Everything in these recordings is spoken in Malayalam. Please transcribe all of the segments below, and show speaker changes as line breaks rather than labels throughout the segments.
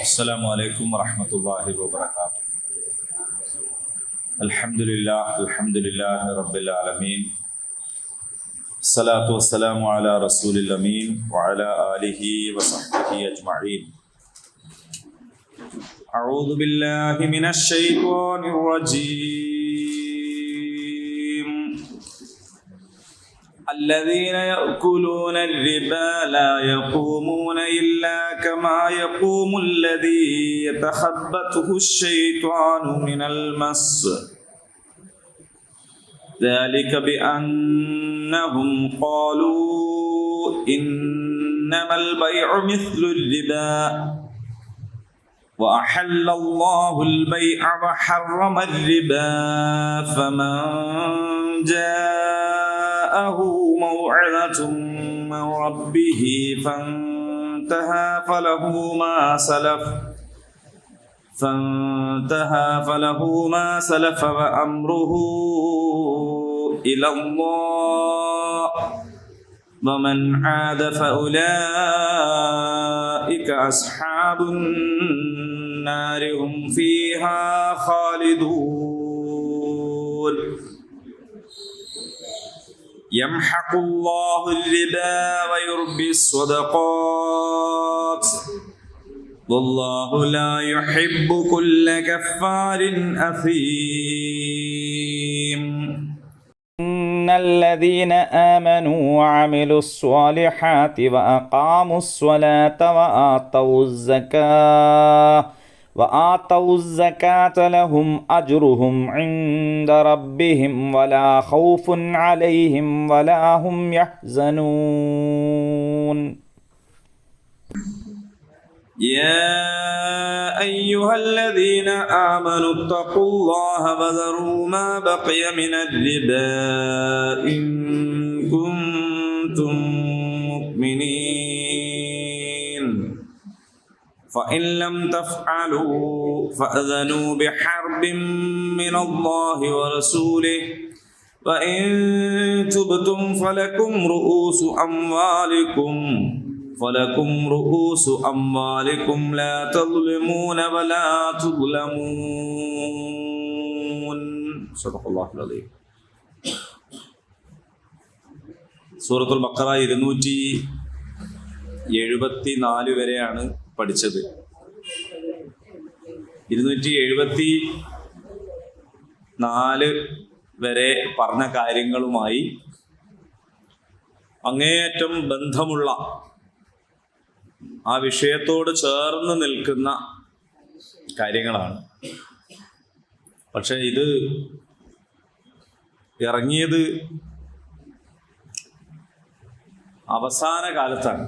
السلام عليكم ورحمة الله وبركاته. الحمد لله رب العالمين. الصلاة والسلام على رسول الأمين وعلى آله وصحبه أجمعين. أعوذ بالله من الشيطان الرجيم. الذين يأكلون الربا لا يقومون إلا كما يقوم الذي يتخبطه الشيطان من المس. ذلك بأنهم قالوا إنما البيع مثل الربا وأحل الله البيع وحرم الربا فمن جاءه موعظة من ربه فانتهى فله ما سلف وأمره إلى الله ومن عاد فأولئك أصحاب النار هم فيها خالدون. يمحق الله الربا ويربي الصدقات والله لا يحب كل كفار أثيم.
إن الذين آمنوا وعملوا الصالحات وأقاموا الصلاة وآتوا الزكاة لهم أجرهم عند ربهم ولا خوف عليهم ولا هم يحزنون.
يا أيها الذين آمنوا اتقوا الله وذروا ما بقي من الربا إن كنتم مؤمنين فإن لم تفعلوا فأذنوا بحرب من الله ورسوله وإن تبتم فلكم رؤوس أموالكم لا تظلمون ولا تظلمون. صدق الله العظيم. സൂറത്തുൽ ബഖറ 274 വരെയാണ് പഠിച്ചത്. 274 വരെ പറഞ്ഞ കാര്യങ്ങളുമായി അങ്ങേയറ്റം ബന്ധമുള്ള ആ വിഷയത്തോട് ചേർന്ന് നിൽക്കുന്ന കാര്യങ്ങളാണ്. പക്ഷെ ഇത് ഇറങ്ങിയത് അവസാന കാലത്താണ്.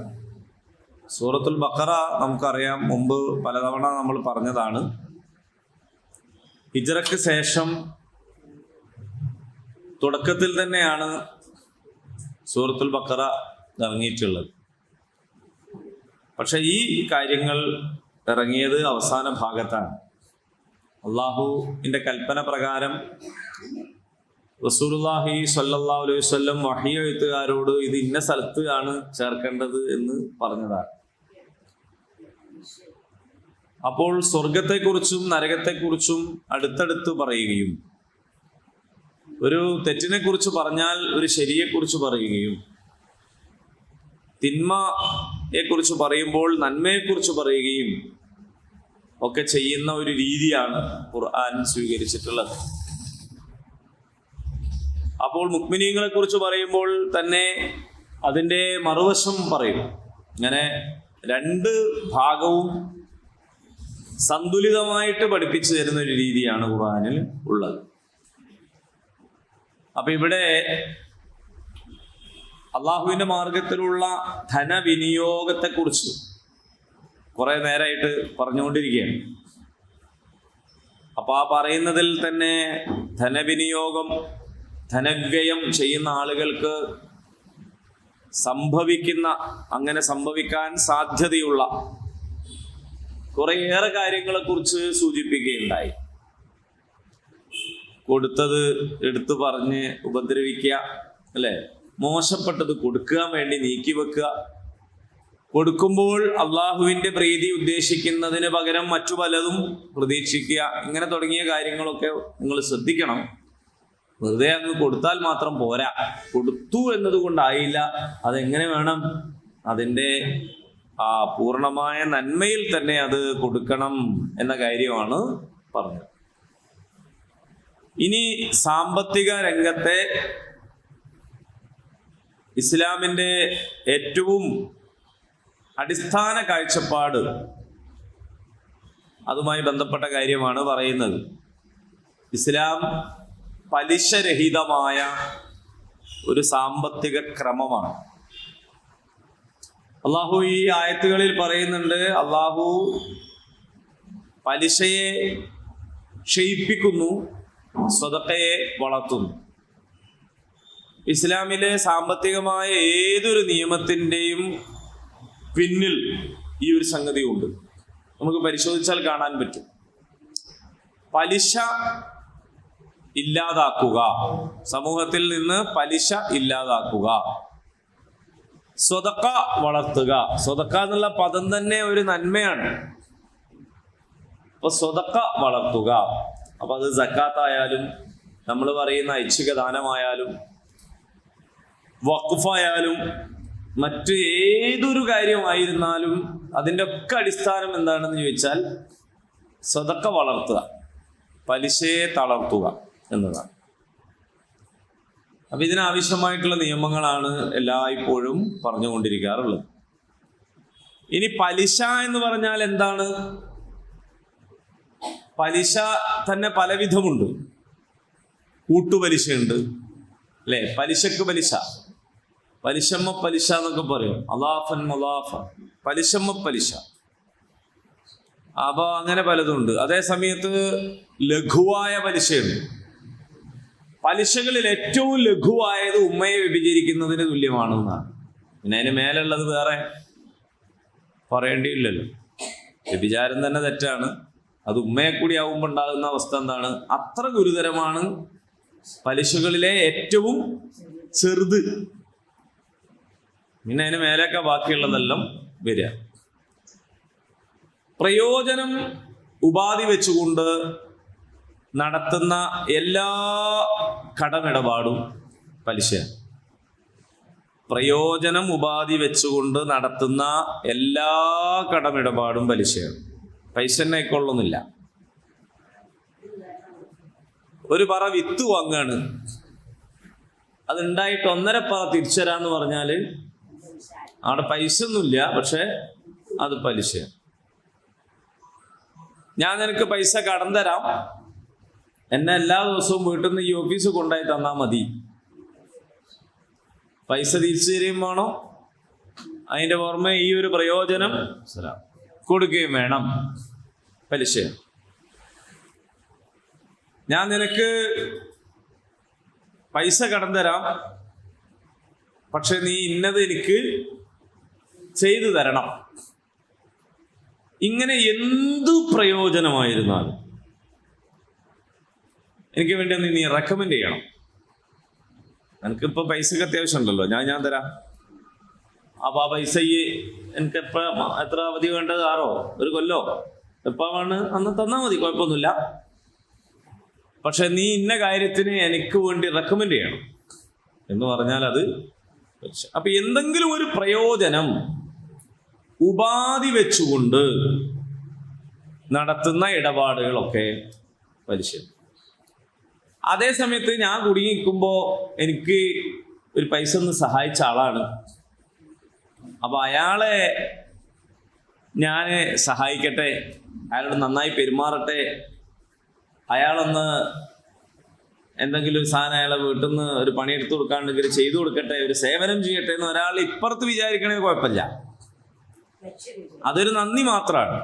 സൂറത്തുൽ ബഖറ നമുക്കറിയാം, മുമ്പ് പലതവണ നമ്മൾ പറഞ്ഞതാണ്. ഹിജ്റയ്ക്ക് ശേഷം തുടക്കത്തിൽ തന്നെയാണ് സൂറത്തുൽ ബഖറ ഇറങ്ങിയിട്ടുള്ളത്. പക്ഷെ ഈ കാര്യങ്ങൾ ഇറങ്ങിയത് അവസാന ഭാഗത്താണ്. അള്ളാഹുവിൻ്റെ കൽപ്പന പ്രകാരം റസൂലുള്ളാഹി സ്വല്ലല്ലാഹു അലൈഹി വസല്ലം വഹി എഴുത്തുകാരോട് ഇത് ഇന്ന സ്ഥലത്ത് ആണ് ചേർക്കേണ്ടത് എന്ന് പറഞ്ഞതാണ്. അപ്പോൾ സ്വർഗത്തെക്കുറിച്ചും നരകത്തെക്കുറിച്ചും അടുത്തടുത്ത് പറയുകയും ഒരു തെറ്റിനെ കുറിച്ച് പറഞ്ഞാൽ ഒരു ശരിയെക്കുറിച്ച് പറയുകയും തിന്മയെക്കുറിച്ച് പറയുമ്പോൾ നന്മയെക്കുറിച്ച് പറയുകയും ഒക്കെ ചെയ്യുന്ന ഒരു രീതിയാണ് ഖുർആൻ സ്വീകരിച്ചിട്ടുള്ളത്. അപ്പോൾ മുഅ്മിനീങ്ങളെ കുറിച്ച് പറയുമ്പോൾ തന്നെ അതിൻ്റെ മറുവശം പറയും. ഇങ്ങനെ രണ്ട് ഭാഗവും സന്തുലിതമായിട്ട് പഠിപ്പിച്ചു തരുന്ന ഒരു രീതിയാണ് ഖുർആനിൽ ഉള്ളത്. അപ്പൊ ഇവിടെ അള്ളാഹുവിന്റെ മാർഗത്തിലുള്ള ധനവിനിയോഗത്തെക്കുറിച്ച് കുറെ നേരമായിട്ട് പറഞ്ഞുകൊണ്ടിരിക്കുകയാണ്. അപ്പൊ ആ പറയുന്നതിൽ തന്നെ ധനവിനിയോഗം, ധനവ്യയം ചെയ്യുന്ന ആളുകൾക്ക് അങ്ങനെ സംഭവിക്കാൻ സാധ്യതയുള്ള കുറേയേറെ കാര്യങ്ങളെക്കുറിച്ച് സൂചിപ്പിക്കുകയുണ്ടായി. കൊടുത്തത് എടുത്തു പറഞ്ഞ് ഉപദ്രവിക്കുക, അല്ലേ? മോശപ്പെട്ടത് കൊടുക്കാൻ വേണ്ടി നീക്കി വെക്കുക, കൊടുക്കുമ്പോൾ അള്ളാഹുവിൻ്റെ പ്രീതി ഉദ്ദേശിക്കുന്നതിന് പകരം മറ്റു പലതും പ്രതീക്ഷിക്കുക, ഇങ്ങനെ തുടങ്ങിയ കാര്യങ്ങളൊക്കെ നിങ്ങൾ ശ്രദ്ധിക്കണം. വെറുതെ അങ്ങ് കൊടുത്താൽ മാത്രം പോരാ. കൊടുത്തു എന്നതുകൊണ്ടായില്ല, അതെങ്ങനെ വേണം, അതിൻ്റെ പൂർണ്ണമായ നന്മയിൽ തന്നെ അത് കൊടുക്കണം എന്ന കാര്യമാണ് പറഞ്ഞത്. ഇനി സാമ്പത്തിക രംഗത്തെ ഇസ്ലാമിൻ്റെ ഏറ്റവും അടിസ്ഥാന കാഴ്ചപ്പാട്, അതുമായി ബന്ധപ്പെട്ട കാര്യമാണ് പറയുന്നത്. ഇസ്ലാം പലിശരഹിതമായ ഒരു സാമ്പത്തിക ക്രമമാണ്. അള്ളാഹു ഈ ആയത്തുകളിൽ പറയുന്നുണ്ട്, അള്ളാഹു പലിശയെ ക്ഷയിപ്പിക്കുന്നു, സ്വതക്കയെ വളർത്തുന്നു. ഇസ്ലാമിലെ സാമ്പത്തികമായ ഏതൊരു നിയമത്തിൻ്റെയും പിന്നിൽ ഈ ഒരു സംഗതിയുണ്ട്. നമുക്ക് പരിശോധിച്ചാൽ കാണാൻ പറ്റും. പലിശ ഇല്ലാതാക്കുക, സമൂഹത്തിൽ നിന്ന് പലിശ ഇല്ലാതാക്കുക, സ്വതക്ക വളർത്തുക. സ്വതക്ക എന്നുള്ള പദം തന്നെ ഒരു നന്മയാണ്. അപ്പൊ സ്വതക്ക വളർത്തുക, അപ്പൊ അത് സക്കാത്തായാലും നമ്മൾ പറയുന്ന ഐച്ഛിക ദാനമായാലും വഖഫായാലും മറ്റ് ഏതൊരു കാര്യമായിരുന്നാലും അതിൻ്റെ ഒക്കെ അടിസ്ഥാനം എന്താണെന്ന് ചോദിച്ചാൽ സ്വതക്ക വളർത്തുക, പലിശയെ തളർത്തുക എന്നതാണ്. അപ്പൊ ഇതിനാവശ്യമായിട്ടുള്ള നിയമങ്ങളാണ് എല്ലായ്പ്പോഴും പറഞ്ഞുകൊണ്ടിരിക്കാറുള്ളത്. ഇനി പലിശ എന്ന് പറഞ്ഞാൽ എന്താണ്? പലിശ തന്നെ പലവിധമുണ്ട്. കൂട്ടുപലിശയുണ്ട്, അല്ലെ? പലിശക്ക് പലിശ, പലിശമ്മ പലിശ എന്നൊക്കെ പറയും. അലാഫൻ മുലാഫ, പലിശമ്മ പലിശ. അപ്പൊ അങ്ങനെ പലതുണ്ട്. അതേ സമയത്ത് ലഘുവായ പലിശയുണ്ട്. പലിശകളിൽ ഏറ്റവും ലഘുവായത് ഉമ്മയെ വ്യഭിചരിക്കുന്നതിന് തുല്യമാണെന്നാണ്. പിന്നെ അതിന് മേലുള്ളത് വേറെ പറയേണ്ടിയില്ലല്ലോ. വ്യഭിചാരം തന്നെ തെറ്റാണ്. അത് ഉമ്മയെ കൂടി ആവുമ്പോൾ ഉണ്ടാകുന്ന അവസ്ഥ എന്താണ്? അത്ര ഗുരുതരമാണ്. പലിശകളിലെ ഏറ്റവും ചെറുത്. പിന്നെ അതിന് മേലൊക്കെ ബാക്കിയുള്ളതെല്ലാം വരിക. പ്രയോജനം ഉപാധി വെച്ചുകൊണ്ട് നടത്തുന്ന എല്ലാ കടമിടപാടും പലിശയാണ്. പ്രയോജനം ഉപാധി വെച്ചുകൊണ്ട് നടത്തുന്ന എല്ലാ കടമിടപാടും പലിശയാണ്. പൈസ തന്നെ കൊള്ളുന്നില്ല. ഒരു പറ വിത്ത് വാങ്ങാണ്, അതുണ്ടായിട്ട് 1.5 പറ തിരിച്ചു തരാന്ന് പറഞ്ഞാൽ അവിടെ പൈസ ഒന്നുമില്ല, പക്ഷെ അത് പലിശയാണ്. ഞാൻ നിനക്ക് പൈസ കടം തരാം, എന്നെ എല്ലാ ദിവസവും വീട്ടിൽ നിന്ന് ഈ ഓഫീസ് കൊണ്ടുപോയി തന്നാൽ മതി. പൈസ തിരിച്ചു തരുകയും വേണം, അതിൻ്റെ പുറമെ ഈ ഒരു പ്രയോജനം കൊടുക്കുകയും വേണം. പലിശ. ഞാൻ നിനക്ക് പൈസ കടം തരാം, പക്ഷെ നീ ഇന്നത് എനിക്ക് ചെയ്തു തരണം. ഇങ്ങനെ എന്തു പ്രയോജനമായിരുന്നാലും എനിക്ക് വേണ്ടി നീ റെക്കമെൻഡ് ചെയ്യണം. എനിക്കിപ്പോൾ പൈസക്ക് അത്യാവശ്യം ഉണ്ടല്ലോ, ഞാൻ തരാം. അപ്പൊ ആ പൈസ എനിക്ക് എത്ര അവധി വേണ്ടത്? 6 ഒരു കൊല്ലോ എപ്പോഴാണ് അന്ന് തന്നാൽ മതി, കുഴപ്പമൊന്നുമില്ല. പക്ഷെ നീ ഇന്ന കാര്യത്തിന് എനിക്ക് വേണ്ടി റെക്കമെൻഡ് ചെയ്യണം എന്ന് പറഞ്ഞാൽ അത്. അപ്പൊ എന്തെങ്കിലും ഒരു പ്രയോജനം ഉപാധി വെച്ചുകൊണ്ട് നടത്തുന്ന ഇടപാടുകളൊക്കെ പലിശ. അതേ സമയത്ത് ഞാൻ കുടുങ്ങിക്കുമ്പോൾ എനിക്ക് ഒരു പൈസ ഒന്ന് സഹായിച്ച ആളാണ്, അപ്പൊ അയാളെ ഞാൻ സഹായിക്കട്ടെ, അയാളോട് നന്നായി പെരുമാറട്ടെ, അയാളൊന്ന് എന്തെങ്കിലും ഒരു സാധനം അയാളെ വീട്ടിൽ നിന്ന് ഒരു പണിയെടുത്ത് കൊടുക്കാണ്ടെങ്കിൽ ചെയ്തു കൊടുക്കട്ടെ, ഒരു സേവനം ചെയ്യട്ടെ എന്ന് ഒരാൾ ഇപ്പുറത്ത് വിചാരിക്കണത് കുഴപ്പമില്ല, അതൊരു നന്ദി മാത്രമാണ്.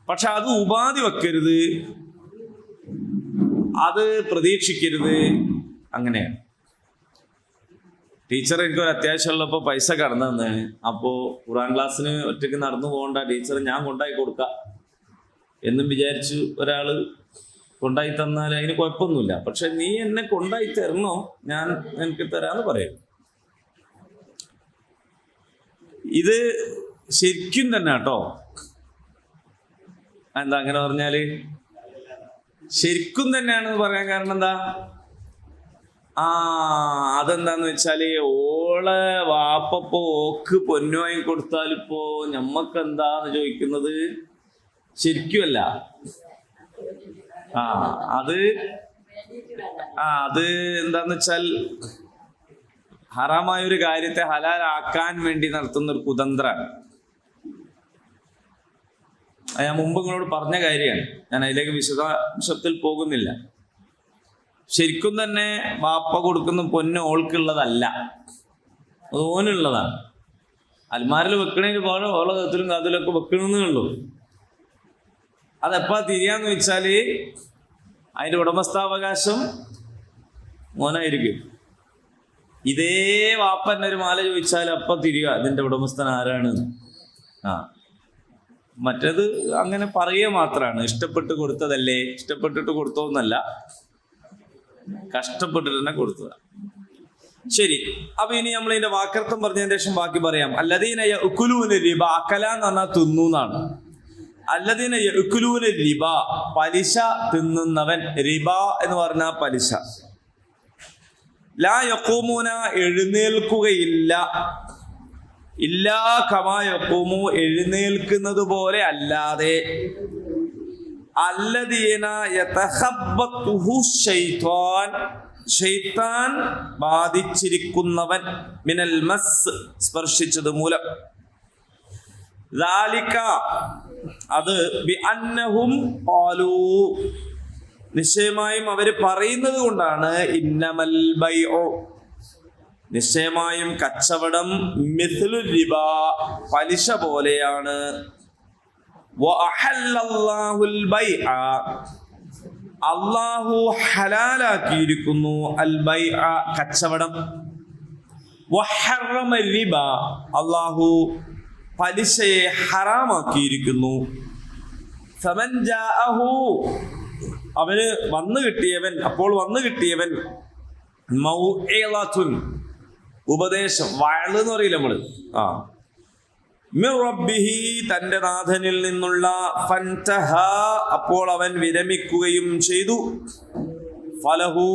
പക്ഷെ അത് ഉപാധി വെക്കരുത്, അത് പ്രതീക്ഷിക്കരുത്. അങ്ങനെയാണ്. ടീച്ചർ എനിക്കൊരു അത്യാവശ്യമുള്ളപ്പോൾ പൈസ കടന്നു തന്നാണ്. അപ്പോൾ ഖുർആൻ ക്ലാസ്സിന് ഒറ്റയ്ക്ക് നടന്നു പോകണ്ട, ടീച്ചർ ഞാൻ കൊണ്ടായി കൊടുക്കാം എന്നും വിചാരിച്ച് ഒരാൾ കൊണ്ടായി തന്നാൽ അതിന് കുഴപ്പമൊന്നുമില്ല. പക്ഷെ നീ എന്നെ കൊണ്ടായി തരണോ, ഞാൻ എനിക്ക് തരാന്ന് പറയും. ഇത് ശരിക്കും തന്നെ കേട്ടോ. എന്താ അങ്ങനെ പറഞ്ഞാല് ശരിക്കും തന്നെയാണെന്ന് പറയാൻ കാരണം എന്താ? അതെന്താന്ന് വെച്ചാല് ഓളെ വാപ്പപ്പോ ഓക്ക് പൊന്നു വാങ്ങി കൊടുത്താലിപ്പോ ഞമ്മക്ക് എന്താന്ന് ചോദിക്കുന്നത് ശരിക്കുമല്ല. അത് എന്താന്ന് വെച്ചാൽ ഹറാമായ ഒരു കാര്യത്തെ ഹലാലാക്കാൻ വേണ്ടി നടത്തുന്ന ഒരു കുതന്ത്രമാണ്. ഞാൻ മുമ്പ് നിങ്ങളോട് പറഞ്ഞ കാര്യമാണ്. ഞാൻ അതിലേക്ക് വിശദാംശത്തിൽ പോകുന്നില്ല. ശരിക്കും തന്നെ വാപ്പ കൊടുക്കുന്ന പൊന്ന് ഓൾക്കുള്ളതല്ല, അത് ഓനുള്ളതാണ്. അൽമാരിൽ വെക്കണതിന് പോലെ ഓളെ കത്തിലും കാതിലൊക്കെ വെക്കണമെന്നേ ഉള്ളൂ. അതെപ്പാ തിരിയാന്ന് വെച്ചാല് അതിന്റെ ഉടമസ്ഥാവകാശം മോനായിരിക്കും. ഇതേ വാപ്പന്നെ ഒരു മാല ചോദിച്ചാൽ അപ്പ തിരിയുക ഇതിന്റെ ഉടമസ്ഥൻ ആരാണ്. മറ്റേത് അങ്ങനെ പറയുക മാത്രമാണ്. ഇഷ്ടപ്പെട്ട് കൊടുത്തതല്ലേ, ഇഷ്ടപ്പെട്ടിട്ട് കൊടുത്തോന്നല്ല, കഷ്ടപ്പെട്ടിട്ട് തന്നെ കൊടുത്തതാണ്. ശരി, അപ്പൊ ഇനി നമ്മൾ ഇതിന്റെ വാക്കർത്ഥം പറഞ്ഞതിന് ശേഷം ബാക്കി പറയാം. അല്ലദീന യഅ്കുലൂന റിബ, അക്കല എന്ന് പറഞ്ഞാൽ തിന്നുന്നാണ്. അല്ലദീന യഅ്കുലൂന റിബ, പലിശ തിന്നുന്നവൻ. റിബ എന്ന് പറഞ്ഞാൽ പലിശ. ലാ യഖൂമൂന, എഴുന്നേൽക്കുകയില്ല. ഇല്ലാ കമാ യഖൂമു, എഴുന്നേൽക്കുന്നത് പോലെ അല്ലാതെ. അല്ലദീന യതഖബ്ബതുഹു ശൈത്വാൻ, ശൈത്താൻ ബാധിച്ചിരിക്കുന്നവൻ. മിനൽ മസ്, സ്പർശിച്ചത് മൂലം. ദാലിക, അത് ബിഅന്നഹും ഖാലൂ, നിശ്ചയമായും അവര് പറയുന്നത് കൊണ്ടാണ്. ഇന്നമൽ ബൈഉ, നിശ്ചയമായും കച്ചവടം. മിസ്ലു റിബ, പലിശ പോലെയാണ്. വഅഹല്ലല്ലാഹുൽ ബൈഅ, അല്ലാഹു ഹലാലാക്കിയിരിക്കുന്നു. അൽ ബൈഅ, കച്ചവടം. വഹറമ റിബ, അല്ലാഹു പലിശയെ ഹറാമാക്കിയിരിക്കുന്നു. ഫമൻ ജാഅഹു, അവന് വന്നു കിട്ടിയവൻ, അപ്പോൾ വന്നു കിട്ടിയവൻ. മൗഇളത്തുൻ, ഉപദേശം. വഅള് എന്ന് പറയില്ല നമ്മള്. മിർ റബ്ബിഹി, തന്റെ നാഥനിൽ നിന്നുള്ള. ഫൻതഹ, അപ്പോൾ അവൻ വിരമിക്കുകയും ചെയ്തു. ഫലഹു,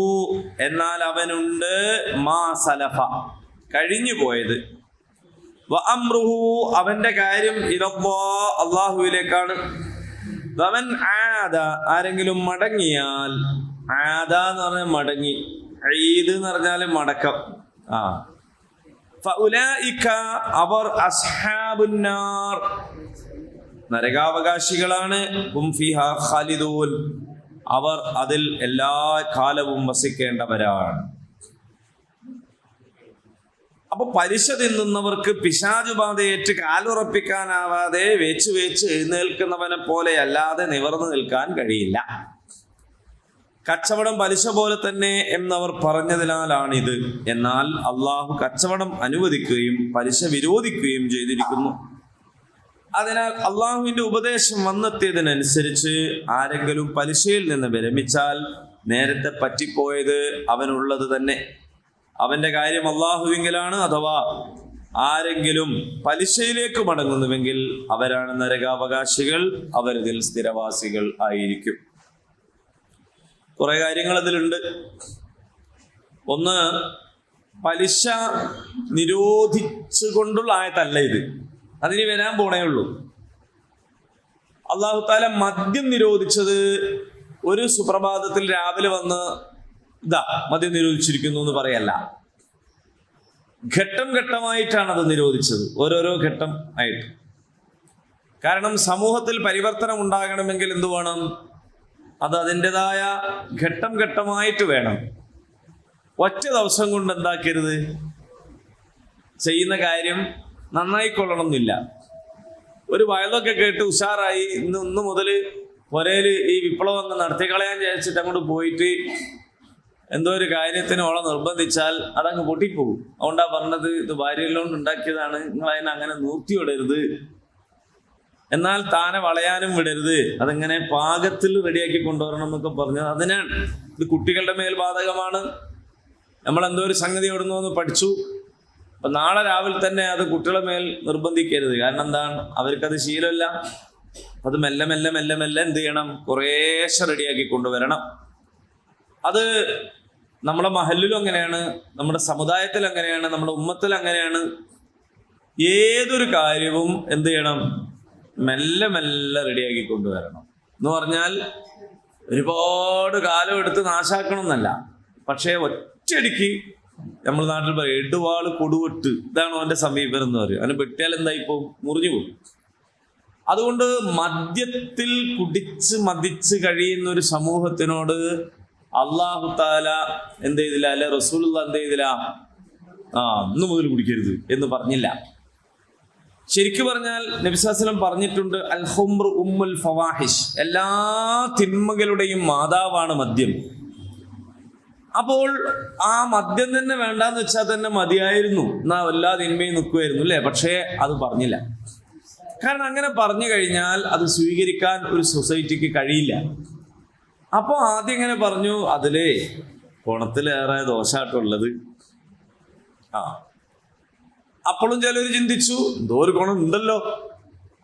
എന്നാൽ അവനുണ്ട്. മാ സലഫ, കഴിഞ്ഞു പോയത്. വ അംറുഹു, അവന്റെ കാര്യം. ഇലല്ലാഹ്, അല്ലാഹുവിലേക്കാണ്. വമൻ ആദ, ആരെങ്കിലും മടങ്ങിയാൽ. ആദ എന്ന് പറഞ്ഞാൽ മടങ്ങി. ഈദ് എന്ന് പറഞ്ഞാൽ മടക്കം. ഫഉലൈക, അവർ. അസ്ഹാബുന്നാർ, നരകാവകാശികളാണ്. ഹും ഫിഹാ ഖാലിദൂൻ, അവർ അതിൽ എല്ലാ കാലവും വസിക്കേണ്ടവരാണ്. അപ്പൊ പലിശ തിന്നുന്നവർക്ക് പിശാചുബാധയേറ്റ് കാലുറപ്പിക്കാനാവാതെ വേച്ച് എഴുന്നേൽക്കുന്നവനെ പോലെ അല്ലാതെ നിവർന്നു നിൽക്കാൻ കഴിയില്ല. കച്ചവടം പലിശ പോലെ തന്നെ എന്നവർ പറഞ്ഞതിനാലാണിത്. എന്നാൽ അള്ളാഹു കച്ചവടം അനുവദിക്കുകയും പലിശ വിരോധിക്കുകയും ചെയ്തിരിക്കുന്നു. അതിനാൽ അള്ളാഹുവിന്റെ ഉപദേശം വന്നെത്തിയതിനനുസരിച്ച് ആരെങ്കിലും പലിശയിൽ നിന്ന് വിരമിച്ചാൽ നേരത്തെ പറ്റിപ്പോയത് അവനുള്ളത് തന്നെ. അവന്റെ കാര്യം അള്ളാഹുവിങ്കലാണ്. അഥവാ ആരെങ്കിലും പലിശയിലേക്ക് മടങ്ങുന്നുവെങ്കിൽ അവരാണ് നരകാവകാശികൾ, അവരിതിൽ സ്ഥിരവാസികൾ ആയിരിക്കും. കുറെ കാര്യങ്ങൾ അതിലുണ്ട്. ഒന്ന്, പലിശ നിരോധിച്ചുകൊണ്ടുള്ള ആയത്തല്ല ഇത്, അതിന് വരാൻ പോണേ ഉള്ളൂ. അല്ലാഹു തആല മദ്യം നിരോധിച്ചത് ഒരു സുപ്രഭാതത്തിൽ രാവിലെ വന്ന് ഇതാ മദ്യം നിരോധിച്ചിരിക്കുന്നു എന്ന് പറയല്ല. ഘട്ടം ഘട്ടമായിട്ടാണ് അത് നിരോധിച്ചത്, ഓരോരോ ഘട്ടം ആയിട്ട്. കാരണം സമൂഹത്തിൽ പരിവർത്തനം ഉണ്ടാകണമെങ്കിൽ എന്തു വേണം? അത് അതിൻ്റെതായ ഘട്ടം ഘട്ടമായിട്ട് വേണം. ഒറ്റ ദിവസം കൊണ്ട് എന്താക്കരുത്, ചെയ്യുന്ന കാര്യം നന്നായിക്കൊള്ളണം എന്നില്ല. ഒരു വയലൊക്കെ കേട്ട് ഉഷാറായി ഇന്ന് മുതൽ ഒരേല് ഈ വിപ്ലവം നടത്തിക്കളയാൻ വിചാരിച്ചിട്ട് അങ്ങോട്ട് പോയിട്ട് എന്തോ ഒരു കാര്യത്തിന് ഓളെ നിർബന്ധിച്ചാൽ അതങ്ങ് പൊട്ടിപ്പോകും. അതുകൊണ്ടാ പറഞ്ഞത്, ഇത് ഭാര്യയിലോണ്ട് ഉണ്ടാക്കിയതാണ്, നിങ്ങൾ അതിനെ അങ്ങനെ നൂർത്തി വിടരുത്, എന്നാൽ താനെ വളയാനും വിടരുത്, അതെങ്ങനെ പാകത്തിൽ റെഡിയാക്കി കൊണ്ടുവരണം എന്നൊക്കെ പറഞ്ഞത് അതിനാണ്. ഇത് കുട്ടികളുടെ മേൽ ബാധകമാണ്. നമ്മൾ എന്തോ ഒരു സംഗതി എവിടുന്നോ ഒന്ന് പഠിച്ചു, അപ്പൊ നാളെ രാവിലെ തന്നെ അത് കുട്ടികളെ മേൽ നിർബന്ധിക്കരുത്. കാരണം എന്താണ്, അവർക്കത് ശീലമല്ല. അത് മെല്ലെ മെല്ലെ മെല്ലെ മെല്ലെ എന്ത് ചെയ്യണം, കുറേശ്ശെ റെഡിയാക്കി കൊണ്ടുവരണം. അത് നമ്മുടെ മഹല്ലിലും അങ്ങനെയാണ്, നമ്മുടെ സമുദായത്തിൽ അങ്ങനെയാണ്, നമ്മുടെ ഉമ്മത്തിൽ അങ്ങനെയാണ്. ഏതൊരു കാര്യവും എന്ത് ചെയ്യണം, മെല്ലെ മെല്ലെ റെഡിയാക്കി കൊണ്ടുവരണം. എന്ന് പറഞ്ഞാൽ ഒരുപാട് കാലം എടുത്ത് നാശാക്കണം എന്നല്ല, പക്ഷേ ഒറ്റയടിക്ക് നമ്മൾ നാട്ടിൽ പറയും എടുവാള് കൊടുവെട്ട്, ഇതാണ് അവന്റെ സമീപനം എന്ന് പറയും. അവനെ വെട്ടിയാൽ എന്താ ഇപ്പൊ മുറിഞ്ഞു പോകും. അതുകൊണ്ട് മദ്യത്തിൽ കുടിച്ച് മതിച്ച് കഴിയുന്ന ഒരു സമൂഹത്തിനോട് അള്ളാഹു താല എന്ത് ചെയ്തില്ല, അല്ലെ റസൂലുള്ള എന്ത് ചെയ്തില്ല, ഇന്ന് മുതൽ കുടിക്കരുത് എന്ന് പറഞ്ഞില്ല. ശരിക്കു പറഞ്ഞാൽ നബി സല്ലല്ലാഹു അലൈഹി വസല്ലം പറഞ്ഞിട്ടുണ്ട്, അൽ ഖുംറു ഉമ്മുൽ ഫവാഹിഷ്, എല്ലാ തിന്മകളുടെയും മാതാവാണ് മദ്യം. അപ്പോൾ ആ മദ്യം തന്നെ വേണ്ടാന്ന് വെച്ചാൽ തന്നെ മതിയായിരുന്നു, എന്നാ എല്ലാ തിന്മയും നിൽക്കുമായിരുന്നു അല്ലേ. പക്ഷേ അത് പറഞ്ഞില്ല. കാരണം അങ്ങനെ പറഞ്ഞു കഴിഞ്ഞാൽ അത് സ്വീകരിക്കാൻ ഒരു സൊസൈറ്റിക്ക് കഴിയില്ല. അപ്പോൾ ആദ്യം ഇങ്ങനെ പറഞ്ഞു, അതില് ഗുണത്തിലേറെ ദോഷമായിട്ടുള്ളത്. അപ്പോഴും ചിലർ ചിന്തിച്ചു, എന്തോ ഒരു ഗുണം ഉണ്ടല്ലോ,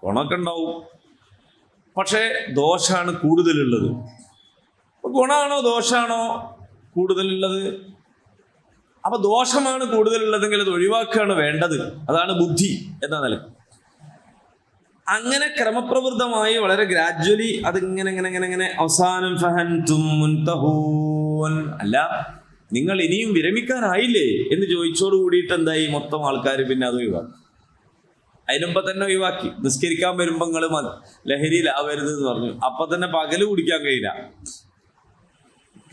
ഗുണമൊക്കെ ഉണ്ടാവും, പക്ഷേ ദോഷമാണ് കൂടുതലുള്ളത്. ഗുണമാണോ ദോഷമാണോ കൂടുതലുള്ളത്? അപ്പൊ ദോഷമാണ് കൂടുതലുള്ളതെങ്കിൽ അത് ഒഴിവാക്കുകയാണ് വേണ്ടത്. അതാണ് ബുദ്ധി എന്ന നിലക്ക്. അങ്ങനെ ക്രമപ്രവൃത്തമായി വളരെ ഗ്രാജ്വലി അതിങ്ങനെ ഇങ്ങനെ ഇങ്ങനെ ഇങ്ങനെ അവസാനം ഫഹൻതും മുൻതഹൂൻ, അല്ല നിങ്ങൾ ഇനിയും വിരമിക്കാനായില്ലേ എന്ന് ചോദിച്ചോട് കൂടിയിട്ട് എന്തായി, മൊത്തം ആൾക്കാർ പിന്നെ അത് ഒഴിവാക്കി. അതിനുമ്പോ തന്നെ ഒഴിവാക്കി. നിസ്കരിക്കാൻ വരുമ്പോ നിങ്ങൾ ലഹരിയിലാവരുത് എന്ന് പറഞ്ഞു. അപ്പൊ തന്നെ പകല് കുടിക്കാൻ കഴിയില്ല.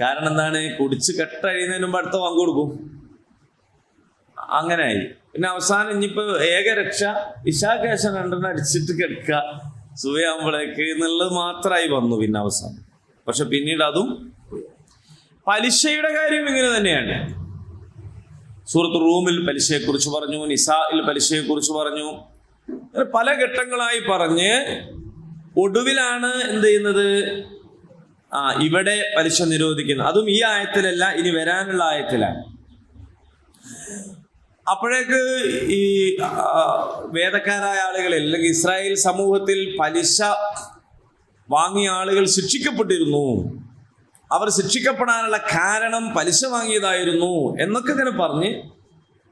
കാരണം എന്താണ്, കുടിച്ച് കെട്ടഴിയുന്നതിന് മുമ്പ് അടുത്ത പങ്ക് കൊടുക്കും. അങ്ങനെയായി. പിന്നെ അവസാനം ഇനിയിപ്പോ ഏകരക്ഷ ഇശാകേശം രണ്ടെണ്ണം അടിച്ചിട്ട് കിടക്കുക സുബഹിയാകുമ്പോഴേക്ക് എന്നുള്ളത് മാത്രമായി വന്നു പിന്നെ അവസാനം. പക്ഷെ പിന്നീട് അതും. പലിശയുടെ കാര്യം ഇങ്ങനെ തന്നെയാണ്. സൂറത്ത് റൂമിൽ പലിശയെക്കുറിച്ച് പറഞ്ഞു, നിസായിൽ പലിശയെക്കുറിച്ച് പറഞ്ഞു, പല ഘട്ടങ്ങളായി പറഞ്ഞ് ഒടുവിലാണ് എന്ത് ചെയ്യുന്നത്, ഇവിടെ പലിശ നിരോധിക്കുന്നത്. അതും ഈ ആയത്തിലല്ല, ഇനി വരാനുള്ള ആയത്തിലാണ്. അപ്പോഴേക്ക് ഈ വേദക്കാരായ ആളുകൾ അല്ലെങ്കിൽ ഇസ്രായേൽ സമൂഹത്തിൽ പലിശ വാങ്ങിയ ആളുകൾ ശിക്ഷിക്കപ്പെട്ടിരുന്നു. അവർ ശിക്ഷിക്കപ്പെടാനുള്ള കാരണം പലിശ വാങ്ങിയതായിരുന്നു എന്നൊക്കെ ഇങ്ങനെ പറഞ്ഞ്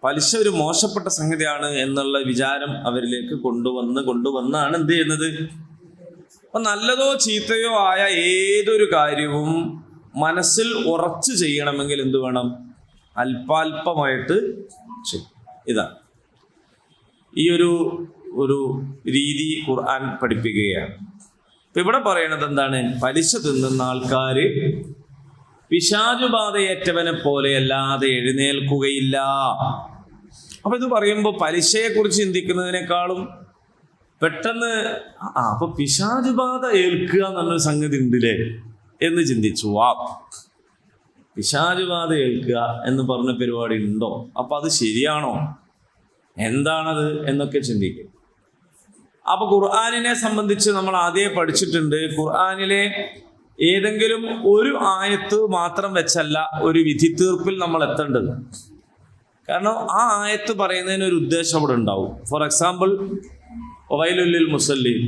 പലിശ ഒരു മോശപ്പെട്ട സംഗതിയാണ് എന്നുള്ള വിചാരം അവരിലേക്ക് കൊണ്ടുവന്നാണ് എന്ത് ചെയ്യുന്നത്. അപ്പൊ നല്ലതോ ചീത്തയോ ആയ ഏതൊരു കാര്യവും മനസ്സിൽ ഉറച്ചു ചെയ്യണമെങ്കിൽ എന്ത് വേണം, അല്പാൽപമായിട്ട് ചെയ്യും. ഇതാണ് ഈ ഒരു രീതി ഖുർആൻ പഠിപ്പിക്കുകയാണ്. ഇപ്പൊ ഇവിടെ പറയണത് എന്താണ്, പലിശ തിന്നുന്ന ആൾക്കാര് പിശാചുബാധയേറ്റവനെ പോലെ അല്ലാതെ എഴുന്നേൽക്കുകയില്ല. അപ്പൊ ഇത് പറയുമ്പോൾ പലിശയെ കുറിച്ച് ചിന്തിക്കുന്നതിനേക്കാളും പെട്ടെന്ന് അപ്പൊ പിശാചുബാധ ഏൽക്കുക എന്നൊരു സംഗതി ഉണ്ടല്ലേ എന്ന് ചിന്തിച്ചു. പിശാചുബാധ ഏൽക്കുക എന്ന് പറഞ്ഞ പരിപാടി ഉണ്ടോ, അപ്പൊ അത് ശരിയാണോ, എന്താണത് എന്നൊക്കെ ചിന്തിക്കും. അപ്പൊ ഖുർആനിനെ സംബന്ധിച്ച് നമ്മൾ ആദ്യം പഠിച്ചിട്ടുണ്ട്. ഖുർആനിലെ ഏതെങ്കിലും ഒരു ആയത്ത് മാത്രം വെച്ചല്ല ഒരു വിധി തീർപ്പിൽ നമ്മൾ എത്തേണ്ടത്. കാരണം ആ ആയത്ത് പറയുന്നതിന് ഒരു ഉദ്ദേശം അവിടെ ഉണ്ടാവും. ഫോർ എക്സാമ്പിൾ, വൈലുല്ലിൽ മുസല്ലീൻ,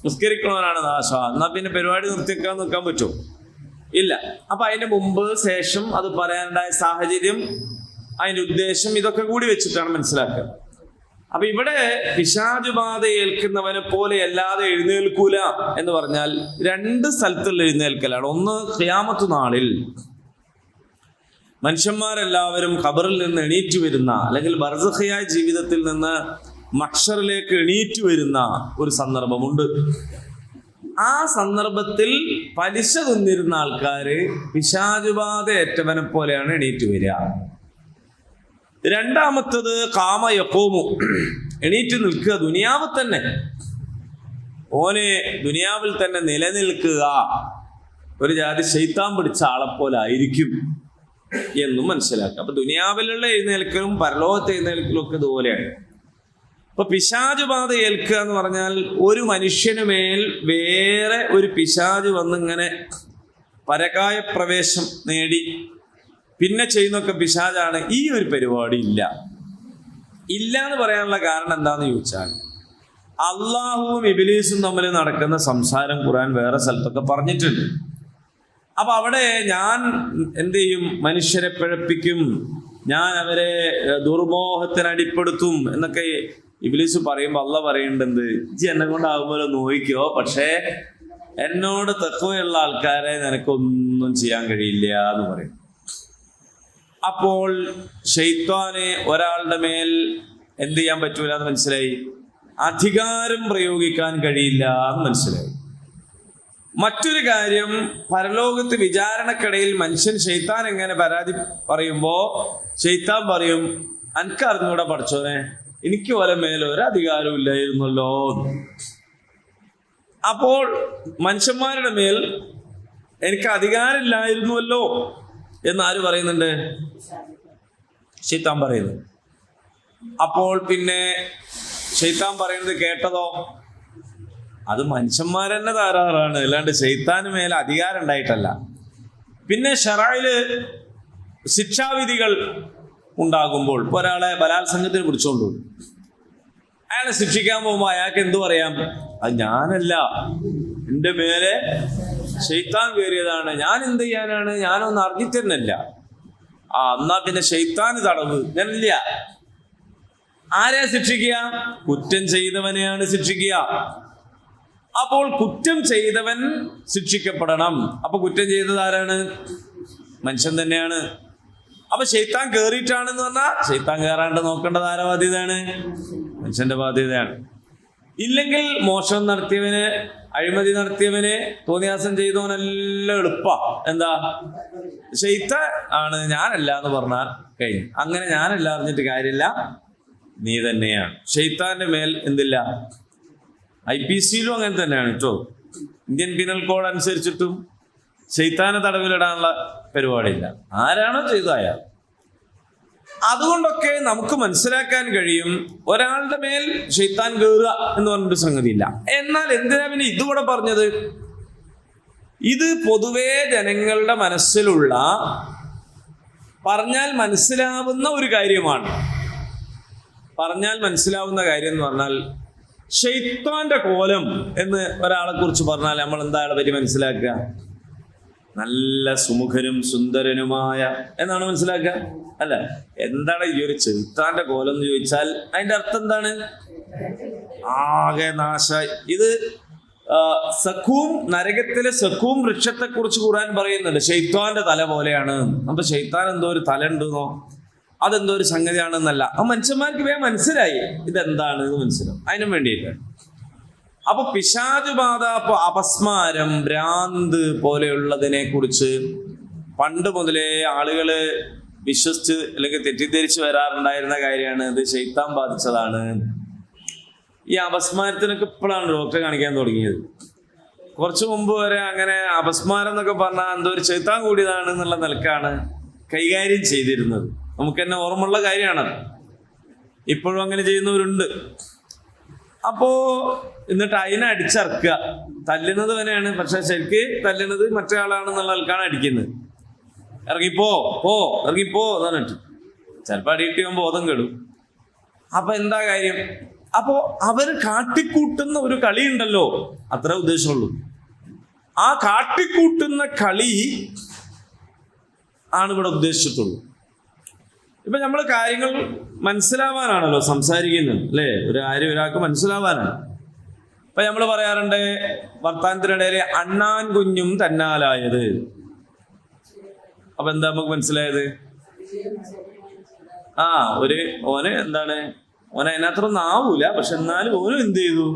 നിസ്കരിക്കണവനാണ് നാശ, എന്നാ പിന്നെ പരിപാടി നിർത്തിക്കാൻ നിൽക്കാൻ പറ്റുമോ? ഇല്ല. അപ്പൊ അതിന്റെ മുമ്പ് ശേഷം അത് പറയാനുണ്ടായ സാഹചര്യം, അതിന്റെ ഉദ്ദേശം, ഇതൊക്കെ കൂടി വെച്ചിട്ടാണ് മനസ്സിലാക്കുക. അപ്പൊ ഇവിടെ പിശാചുബാധ ഏൽക്കുന്നവനെ പോലെ അല്ലാതെ എഴുന്നേൽക്കൂല എന്ന് പറഞ്ഞാൽ രണ്ട് സ്ഥലത്തുള്ള എഴുന്നേൽക്കലാണ്. ഒന്ന്, ഖിയാമത്ത് നാളിൽ മനുഷ്യന്മാരെല്ലാവരും ഖബറിൽ നിന്ന് എണീറ്റ് വരുന്ന, അല്ലെങ്കിൽ ബർസഖിയായ ജീവിതത്തിൽ നിന്ന് മഹ്ശറിലേക്ക് എണീറ്റ് വരുന്ന ഒരു സന്ദർഭമുണ്ട്. ആ സന്ദർഭത്തിൽ പലിശ തിന്നിരുന്ന ആൾക്കാര് പിശാചുബാധ ഏറ്റവനെ പോലെയാണ് എണീറ്റ് വരിക. രണ്ടാമത്തത് കാമ യഖൂമു, എണീറ്റ് നിൽക്കുക, ദുനിയാവിൽ തന്നെ, ഓനെ ദുനിയാവിൽ തന്നെ നിലനിൽക്കുക, ഒരു ജാതി ശൈത്താൻ പിടിച്ച ആളെപ്പോലെ ആയിരിക്കും എന്നും മനസ്സിലാക്കുക. അപ്പൊ ദുനിയാവിലുള്ള എഴുന്നേൽക്കലും പരലോകത്തെ എഴുന്നേൽക്കലും ഒക്കെ ഇതുപോലെയാണ്. അപ്പൊ പിശാചുബാധ ഏൽക്കുക എന്ന് പറഞ്ഞാൽ ഒരു മനുഷ്യനുമേൽ വേറെ ഒരു പിശാച് വന്നിങ്ങനെ പരകായ പ്രവേശം നേടി പിന്നെ ചെയ്യുന്നൊക്കെ പിശാചാണ്. ഈ ഒരു പരിപാടി ഇല്ല. ഇല്ല എന്ന് പറയാനുള്ള കാരണം എന്താന്ന് ചോദിച്ചാൽ അള്ളാഹുവും ഇബ്ലീസും തമ്മിൽ നടക്കുന്ന സംസാരം ഖുർആൻ വേറെ സ്ഥലത്തൊക്കെ പറഞ്ഞിട്ടുണ്ട്. അപ്പൊ അവിടെ ഞാൻ എന്ത് ചെയ്യും? മനുഷ്യരെ പിഴപ്പിക്കും, ഞാൻ അവരെ ദുർമോഹത്തിനടിപ്പെടുത്തും എന്നൊക്കെ ഇബ്ലീസ് പറയുമ്പോൾ അള്ളാഹ് പറയുന്നുണ്ട്, ഇജ്ജ് എന്നെ കൊണ്ടാകുമ്പോൾ നോയിക്കോ, പക്ഷേ എന്നോട് തഖ്വയുള്ള ആൾക്കാരെ നിനക്കൊന്നും ചെയ്യാൻ കഴിയില്ല എന്ന് പറയും. അപ്പോൾ ശൈത്വാന് ഒരാളുടെ മേൽ എന്ത് ചെയ്യാൻ പറ്റൂല എന്ന് മനസ്സിലായി, അധികാരം പ്രയോഗിക്കാൻ കഴിയില്ല എന്ന് മനസ്സിലായി. മറ്റൊരു കാര്യം, പരലോകത്ത് വിചാരണക്കിടയിൽ മനുഷ്യൻ ശൈത്താൻ എങ്ങനെ പരാതി പറയുമ്പോ ശൈത്താൻ പറയും, അനക്കറിഞ്ഞൂടെ പഠിച്ചോനെ, എനിക്ക് ഓല മേലൊരു അധികാരവും ഇല്ലായിരുന്നല്ലോ. അപ്പോൾ മനുഷ്യന്മാരുടെ മേൽ എനിക്ക് അധികാരമില്ലായിരുന്നുവല്ലോ എന്നാര് പറയുന്നുണ്ട്? ശൈത്താൻ പറയുന്നു. അപ്പോൾ പിന്നെ ശൈത്താൻ പറയുന്നത് കേട്ടതോ? അത് മനുഷ്യന്മാരെന്നെ ധാരാളാണ്, അല്ലാണ്ട് ശൈത്താന് മേലെ അധികാരം ഉണ്ടായിട്ടല്ല. പിന്നെ ശറഅയില് ശിക്ഷാവിധികൾ ഉണ്ടാകുമ്പോൾ ഇപ്പോൾ ഒരാളെ ബലാത്സംഗത്തിന് പിടിച്ചോണ്ടു, അയാളെ ശിക്ഷിക്കാൻ പോകുമ്പോൾ അയാൾക്ക് എന്തു പറയാം? അത് ഞാനല്ല, എൻ്റെ മേലെ ശൈത്താൻ കയറിയതാണ്, ഞാൻ എന്ത് ചെയ്യാനാണ്, ഞാനൊന്നും അറിഞ്ഞിട്ടല്ല. എന്നാ പിന്നെ ശൈത്താന് തടവ് ഞാനില്ല. ആരെയാ ശിക്ഷിക്കുക? കുറ്റം ചെയ്തവനെയാണ് ശിക്ഷിക്കുക. അപ്പോൾ കുറ്റം ചെയ്തവൻ ശിക്ഷിക്കപ്പെടണം. അപ്പൊ കുറ്റം ചെയ്തത് ആരാണ്? മനുഷ്യൻ തന്നെയാണ്. അപ്പൊ ശൈത്താൻ കയറിയിട്ടാണെന്ന് പറഞ്ഞാൽ ശൈത്താൻ കയറാണ്ട് നോക്കേണ്ടത് ആരുടെ ബാധ്യതയാണ്? മനുഷ്യന്റെ ബാധ്യതയാണ്. ഇല്ലെങ്കിൽ മോഷണം നടത്തിയവന്, അഴിമതി നടത്തിയവന്, തോന്നിയാസം ചെയ്തവനെല്ലാം എളുപ്പ എന്താ? ശൈത്താൻ ആണ്, ഞാനല്ല എന്ന് പറഞ്ഞാൽ കഴിഞ്ഞു. അങ്ങനെ ഞാനല്ല അറിഞ്ഞിട്ട് കാര്യമില്ല, നീ തന്നെയാണ്. ശൈത്താന്റെ മേൽ എന്തില്ല? IPC-യിലും അങ്ങനെ തന്നെയാണ് കേട്ടോ. ഇന്ത്യൻ പീനൽ കോഡ് അനുസരിച്ചിട്ടും ശൈത്താനെ തടവിലിടാനുള്ള പരിപാടിയില്ല. ആരാണോ ചെയ്തതായ. അതുകൊണ്ടൊക്കെ നമുക്ക് മനസ്സിലാക്കാൻ കഴിയും, ഒരാളുടെ മേൽ ശൈത്താൻ കയറുക എന്ന് പറഞ്ഞൊരു സംഗതിയില്ല. എന്നാൽ എന്തിനാ പിന്നെ ഇതുകൂടെ പറഞ്ഞത്? ഇത് പൊതുവേ ജനങ്ങളുടെ മനസ്സിലുള്ള, പറഞ്ഞാൽ മനസ്സിലാവുന്ന ഒരു കാര്യമാണ്. പറഞ്ഞാൽ മനസ്സിലാവുന്ന കാര്യം എന്ന് പറഞ്ഞാൽ, ശൈത്താന്റെ കോലം എന്ന് ഒരാളെ കുറിച്ച് പറഞ്ഞാൽ നമ്മൾ എന്താ അയാളെ പറ്റി മനസ്സിലാക്കുക? നല്ല സുമുഖനും സുന്ദരനുമായ എന്നാണ് മനസ്സിലാക്കുക, അല്ല? എന്താണ് ഈ ഒരു ശൈത്താന്റെ കോലം എന്ന് ചോദിച്ചാൽ അതിന്റെ അർത്ഥം എന്താണ്? ആകെ നാശ. ഇത് സഖൂം, നരകത്തിലെ സഖൂം വൃക്ഷത്തെ കുറിച്ച് ഖുർആൻ പറയുന്നുണ്ട്, ശൈത്താന്റെ തല പോലെയാണ്. അപ്പൊ ശൈത്താൻ എന്തോ ഒരു തല ഉണ്ടെന്നോ അതെന്തോ ഒരു സംഗതിയാണെന്നല്ല. ആ മനുഷ്യന്മാർക്ക് വേഗം മനസ്സിലായി ഇതെന്താണ് എന്ന് മനസ്സിലാവും. അതിനും വേണ്ടിയിട്ടാണ്. അപ്പൊ പിശാചുബാധ, അപസ്മാരം, ഭ്രാന്ത് പോലെയുള്ളതിനെ കുറിച്ച് പണ്ട് മുതലേ ആളുകള് വിശ്വസിച്ച് അല്ലെങ്കിൽ തെറ്റിദ്ധരിച്ച് വരാറുണ്ടായിരുന്ന കാര്യമാണ്, ഇത് ശൈത്താൻ ബാധിച്ചതാണ്. ഈ അപസ്മാരത്തിനൊക്കെ ഇപ്പോഴാണ് ഡോക്ടറെ കാണിക്കാൻ തുടങ്ങിയത്. കുറച്ചു മുമ്പ് വരെ അങ്ങനെ അപസ്മാരം എന്നൊക്കെ പറഞ്ഞാൽ എന്തോ ഒരു ശൈത്താൻ കൂടിയതാണ് എന്നുള്ള നിലക്കാണ് കൈകാര്യം ചെയ്തിരുന്നത്. നമുക്ക് തന്നെ ഓർമ്മയുള്ള കാര്യമാണത്. ഇപ്പോഴും അങ്ങനെ ചെയ്യുന്നവരുണ്ട്. അപ്പോ എന്നിട്ട് അതിനെ അടിച്ചിറക്കുക, തല്ലുന്നത് തന്നെയാണ്, പക്ഷെ ശരിക്ക് തല്ലുന്നത് മറ്റേ ആളാണെന്നുള്ള ആൾക്കാണ് അടിക്കുന്നത്. ഇറങ്ങിപ്പോ ഇറങ്ങിപ്പോ എന്ന് പറഞ്ഞിട്ട് ചിലപ്പോൾ അടിയിട്ടിയാൻ ബോധം കെടും. അപ്പൊ എന്താ കാര്യം? അപ്പോ അവർ കാട്ടിക്കൂട്ടുന്ന ഒരു കളി ഉണ്ടല്ലോ, അത്ര ഉദ്ദേശമുള്ളൂ. ആ കാട്ടിക്കൂട്ടുന്ന കളി ആണ് ഇവിടെ ഉദ്ദേശിച്ചിട്ടുള്ളൂ. ഇപ്പൊ നമ്മൾ കാര്യങ്ങൾ മനസ്സിലാവാനാണല്ലോ സംസാരിക്കുന്നത്, അല്ലേ? ഒരു കാര്യം ഒരാൾക്ക് മനസ്സിലാവാനാണ്. ഇപ്പൊ നമ്മൾ പറയാറുണ്ട് വർത്താനത്തിനിടയിൽ അണ്ണാൻ കുഞ്ഞും തന്നാലായത്. അപ്പൊ എന്താ നമുക്ക് മനസ്സിലായത്? ഒരു ഓന് എന്താണ്, ഓനെ അതിനകത്തൊന്നും ആവൂല, പക്ഷെ എന്നാലും ഓനും എന്ത് ചെയ്തു?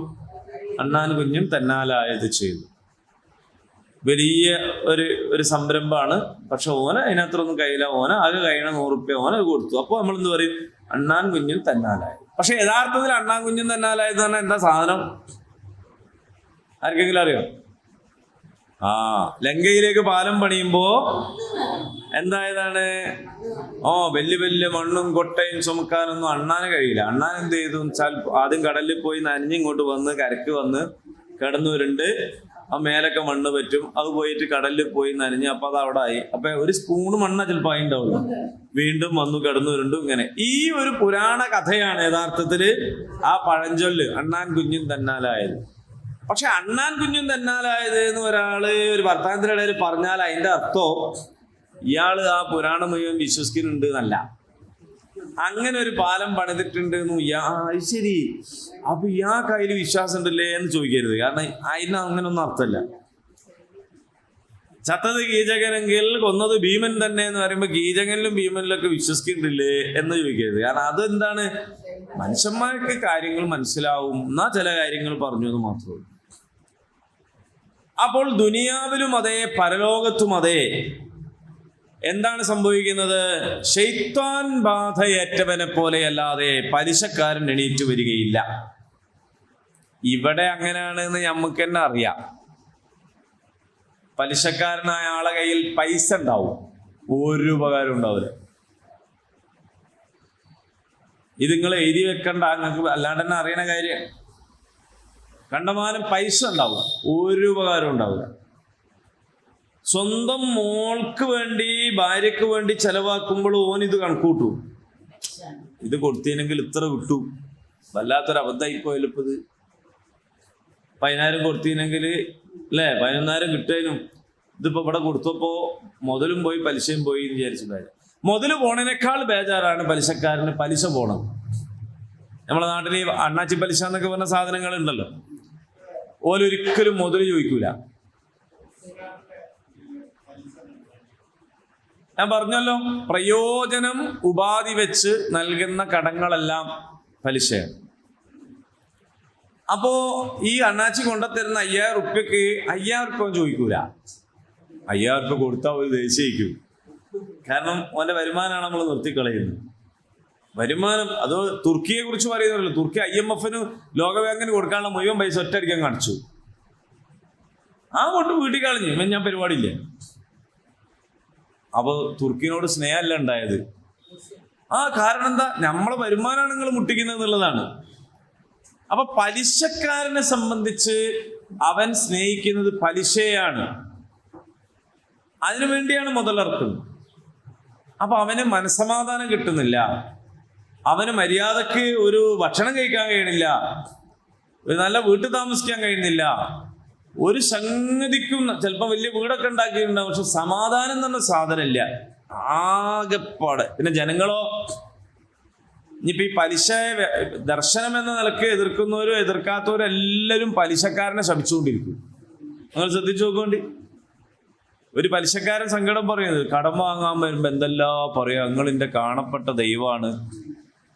അണ്ണാൻ കുഞ്ഞും തന്നാലായത് ചെയ്തു. വലിയ ഒരു സംരംഭമാണ്, പക്ഷെ ഓന അതിനകത്തൊന്നും കയ്യില്ല. ഓന ആകെ കഴിയണ 100 റുപ്യ ഓന കൊടുത്തു. അപ്പോൾ നമ്മൾ എന്ത് പറയും? അണ്ണാൻ കുഞ്ഞും തന്നാലായത്. പക്ഷെ യഥാർത്ഥത്തിൽ അണ്ണാൻ കുഞ്ഞും തന്നാലായത് പറഞ്ഞാൽ എന്താ സാധനം? ആർക്കെങ്കിലും അറിയോ? ലങ്കയിലേക്ക് പാലം പണിയുമ്പോ എന്തായതാണ്? വലിയ വലിയ മണ്ണും കൊട്ടയും ചുമക്കാനൊന്നും അണ്ണാന് കഴിയില്ല. അണ്ണാൻ എന്ത് ചെയ്തു വെച്ചാൽ ആദ്യം കടലിൽ പോയി നനഞ്ഞിങ്ങോട്ട് വന്ന് കരക്ക് വന്ന് കിടന്നവരുണ്ട് ആ മേലൊക്കെ മണ്ണ് പറ്റും, അത് പോയിട്ട് കടലിൽ പോയി നനഞ്ഞ് അപ്പൊ അത് അവിടെ ആയി. അപ്പൊ ഒരു സ്പൂണ് മണ്ണ ചിലപ്പോൾ ആയി ഉണ്ടാവില്ല, വീണ്ടും വന്നു കിടന്നു ഉരുണ്ടും ഇങ്ങനെ. ഈ ഒരു പുരാണ കഥയാണ് യഥാർത്ഥത്തില് ആ പഴഞ്ചൊല്ല് അണ്ണാൻ കുഞ്ഞും തന്നാലായത്. പക്ഷെ അണ്ണാൻ കുഞ്ഞും തന്നാലായത് എന്ന് ഒരാള് ഒരു വർത്തമാനത്തിന്റെ ഇടയിൽ പറഞ്ഞാൽ അതിന്റെ അർത്ഥം ഇയാള് ആ പുരാണം മുഴുവൻ വിശ്വസിക്കുന്നുണ്ട് എന്നല്ല. അങ്ങനെ ഒരു പാലം പണിതിട്ടുണ്ട് ശരി, അപ്പൊ ഇയാൾക്ക് അതിൽ വിശ്വാസം ഉണ്ടല്ലേ എന്ന് ചോദിക്കരുത്. കാരണം അതിന് അങ്ങനൊന്നും അർത്ഥമല്ല. ചത്തത് കീചകനെങ്കിൽ കൊന്നത് ഭീമൻ തന്നെ എന്ന് പറയുമ്പോൾ കീചകനിലും ഭീമനിലൊക്കെ വിശ്വസിക്കുന്നില്ലേ എന്ന് ചോദിക്കരുത്. കാരണം അതെന്താണ്, മനുഷ്യന്മാർക്ക് കാര്യങ്ങൾ മനസ്സിലാവും എന്നാ ചില കാര്യങ്ങൾ പറഞ്ഞു എന്ന് മാത്രമേ ഉള്ളൂ. അപ്പോൾ ദുനിയാവിലും അതേ പരലോകത്തും അതേ എന്താണ് സംഭവിക്കുന്നത്? ശൈത്താൻ ബാധയേറ്റവനെ പോലെയല്ലാതെ പലിശക്കാരൻ എണീറ്റ് വരികയില്ല. ഇവിടെ അങ്ങനെയാണെന്ന് നമുക്ക് തന്നെ അറിയാം. പലിശക്കാരനായ ആളെ കയ്യിൽ പൈസ ഉണ്ടാവും, ഒരു ഉപകാരം ഉണ്ടാവില്ല. ഇത് നിങ്ങൾ എഴുതി വെക്കണ്ട, നിങ്ങൾക്ക് അല്ലാണ്ട് തന്നെ അറിയണ കാര്യം. കണ്ടമാനം പൈസ ഉണ്ടാവും, ഒരു ഉപകാരം ഉണ്ടാവില്ല. സ്വന്തം മോൾക്ക് വേണ്ടി ഭാര്യക്ക് വേണ്ടി ചെലവാക്കുമ്പോൾ ഓൻ ഇത് കണക്കൂട്ടു, ഇത് കൊടുത്തിനെങ്കിൽ ഇത്ര കിട്ടു, വല്ലാത്തൊരു അബദ്ധമായിപ്പോയാലും ഇപ്പൊ ഇത് 10,000 കൊടുത്തിനെങ്കിൽ അല്ലേ 11,000 കിട്ടാനും, ഇതിപ്പോ ഇവിടെ കൊടുത്തപ്പോ മുതലും പോയി പലിശയും പോയി എന്ന് വിചാരിച്ചിട്ടായി. മുതൽ പോണേനേക്കാൾ ബേജാറാണ് പലിശക്കാരന് പലിശ പോണം. നമ്മളെ നാട്ടിൽ ഈ അണ്ണാച്ചി പലിശ എന്നൊക്കെ പറഞ്ഞ സാധനങ്ങൾ ഉണ്ടല്ലോ, ഓലൊരിക്കലും മുതൽ ചോദിക്കൂല. ഞാൻ പറഞ്ഞല്ലോ, പ്രയോജനം ഉപാധി വെച്ച് നൽകുന്ന കടങ്ങളെല്ലാം പലിശയാണ്. അപ്പോ ഈ അണ്ണാച്ചി കൊണ്ടുത്തരുന്ന 5,000 റുപ്യക്ക് 5,000 റുപ്യ ചോദിക്കൂല. 5,000 റുപ്യ കൊടുത്താൽ ഒരു ദേശീയിക്കും. കാരണം ഓന്റെ വരുമാനമാണ് നമ്മൾ നിർത്തിക്കളയുന്നത്. വരുമാനം അത് തുർക്കിയെ കുറിച്ച് പറയുന്നല്ലോ. തുർക്കി IMF-ന് ലോകബാങ്കിന് കൊടുക്കാനുള്ള മുഴുവൻ പൈസ ഒറ്റയടിക്കാൻ കാണിച്ചു. ആ കൊണ്ട് വീട്ടിൽ കളഞ്ഞു, ഞാൻ പരിപാടിയില്ല. അപ്പൊ തുർക്കിനോട് സ്നേഹമല്ല ഉണ്ടായത്. കാരണം എന്താ, നമ്മളെ വരുമാനമാണ് നിങ്ങൾ മുട്ടിക്കുന്നത് എന്നുള്ളതാണ്. അപ്പൊ പലിശക്കാരനെ സംബന്ധിച്ച് അവൻ സ്നേഹിക്കുന്നത് പലിശയാണ്, അതിനു വേണ്ടിയാണ് മുതലിറക്കുന്നത്. അപ്പൊ അവന് മനസ്സമാധാനം കിട്ടുന്നില്ല, അവന് മര്യാദക്ക് ഒരു ഭക്ഷണം കഴിക്കാൻ കഴിയണില്ല, ഒരു നല്ല വീട്ടിൽ താമസിക്കാൻ കഴിയുന്നില്ല, ഒരു സംഗതിക്കും. ചിലപ്പോൾ വലിയ വീടൊക്കെ ഉണ്ടാക്കിയിട്ടുണ്ടാവും, പക്ഷെ സമാധാനം എന്ന് പറഞ്ഞ സാധനമില്ല, ആകെപ്പാട്. പിന്നെ ജനങ്ങളോ, ഇനിയിപ്പോ ഈ പലിശ ദർശനം എന്ന നിലക്ക് എതിർക്കുന്നവരും എതിർക്കാത്തവരും എല്ലാവരും പലിശക്കാരനെ ശപിച്ചുകൊണ്ടിരിക്കും. നിങ്ങൾ ശ്രദ്ധിച്ചു നോക്കേണ്ടി. ഒരു പലിശക്കാരൻ സങ്കടം പറയുന്നത്, കടം വാങ്ങാൻ വരുമ്പോ എന്തെല്ലാം പറയാ, നിങ്ങൾ എന്റെ കാണപ്പെട്ട ദൈവമാണ്,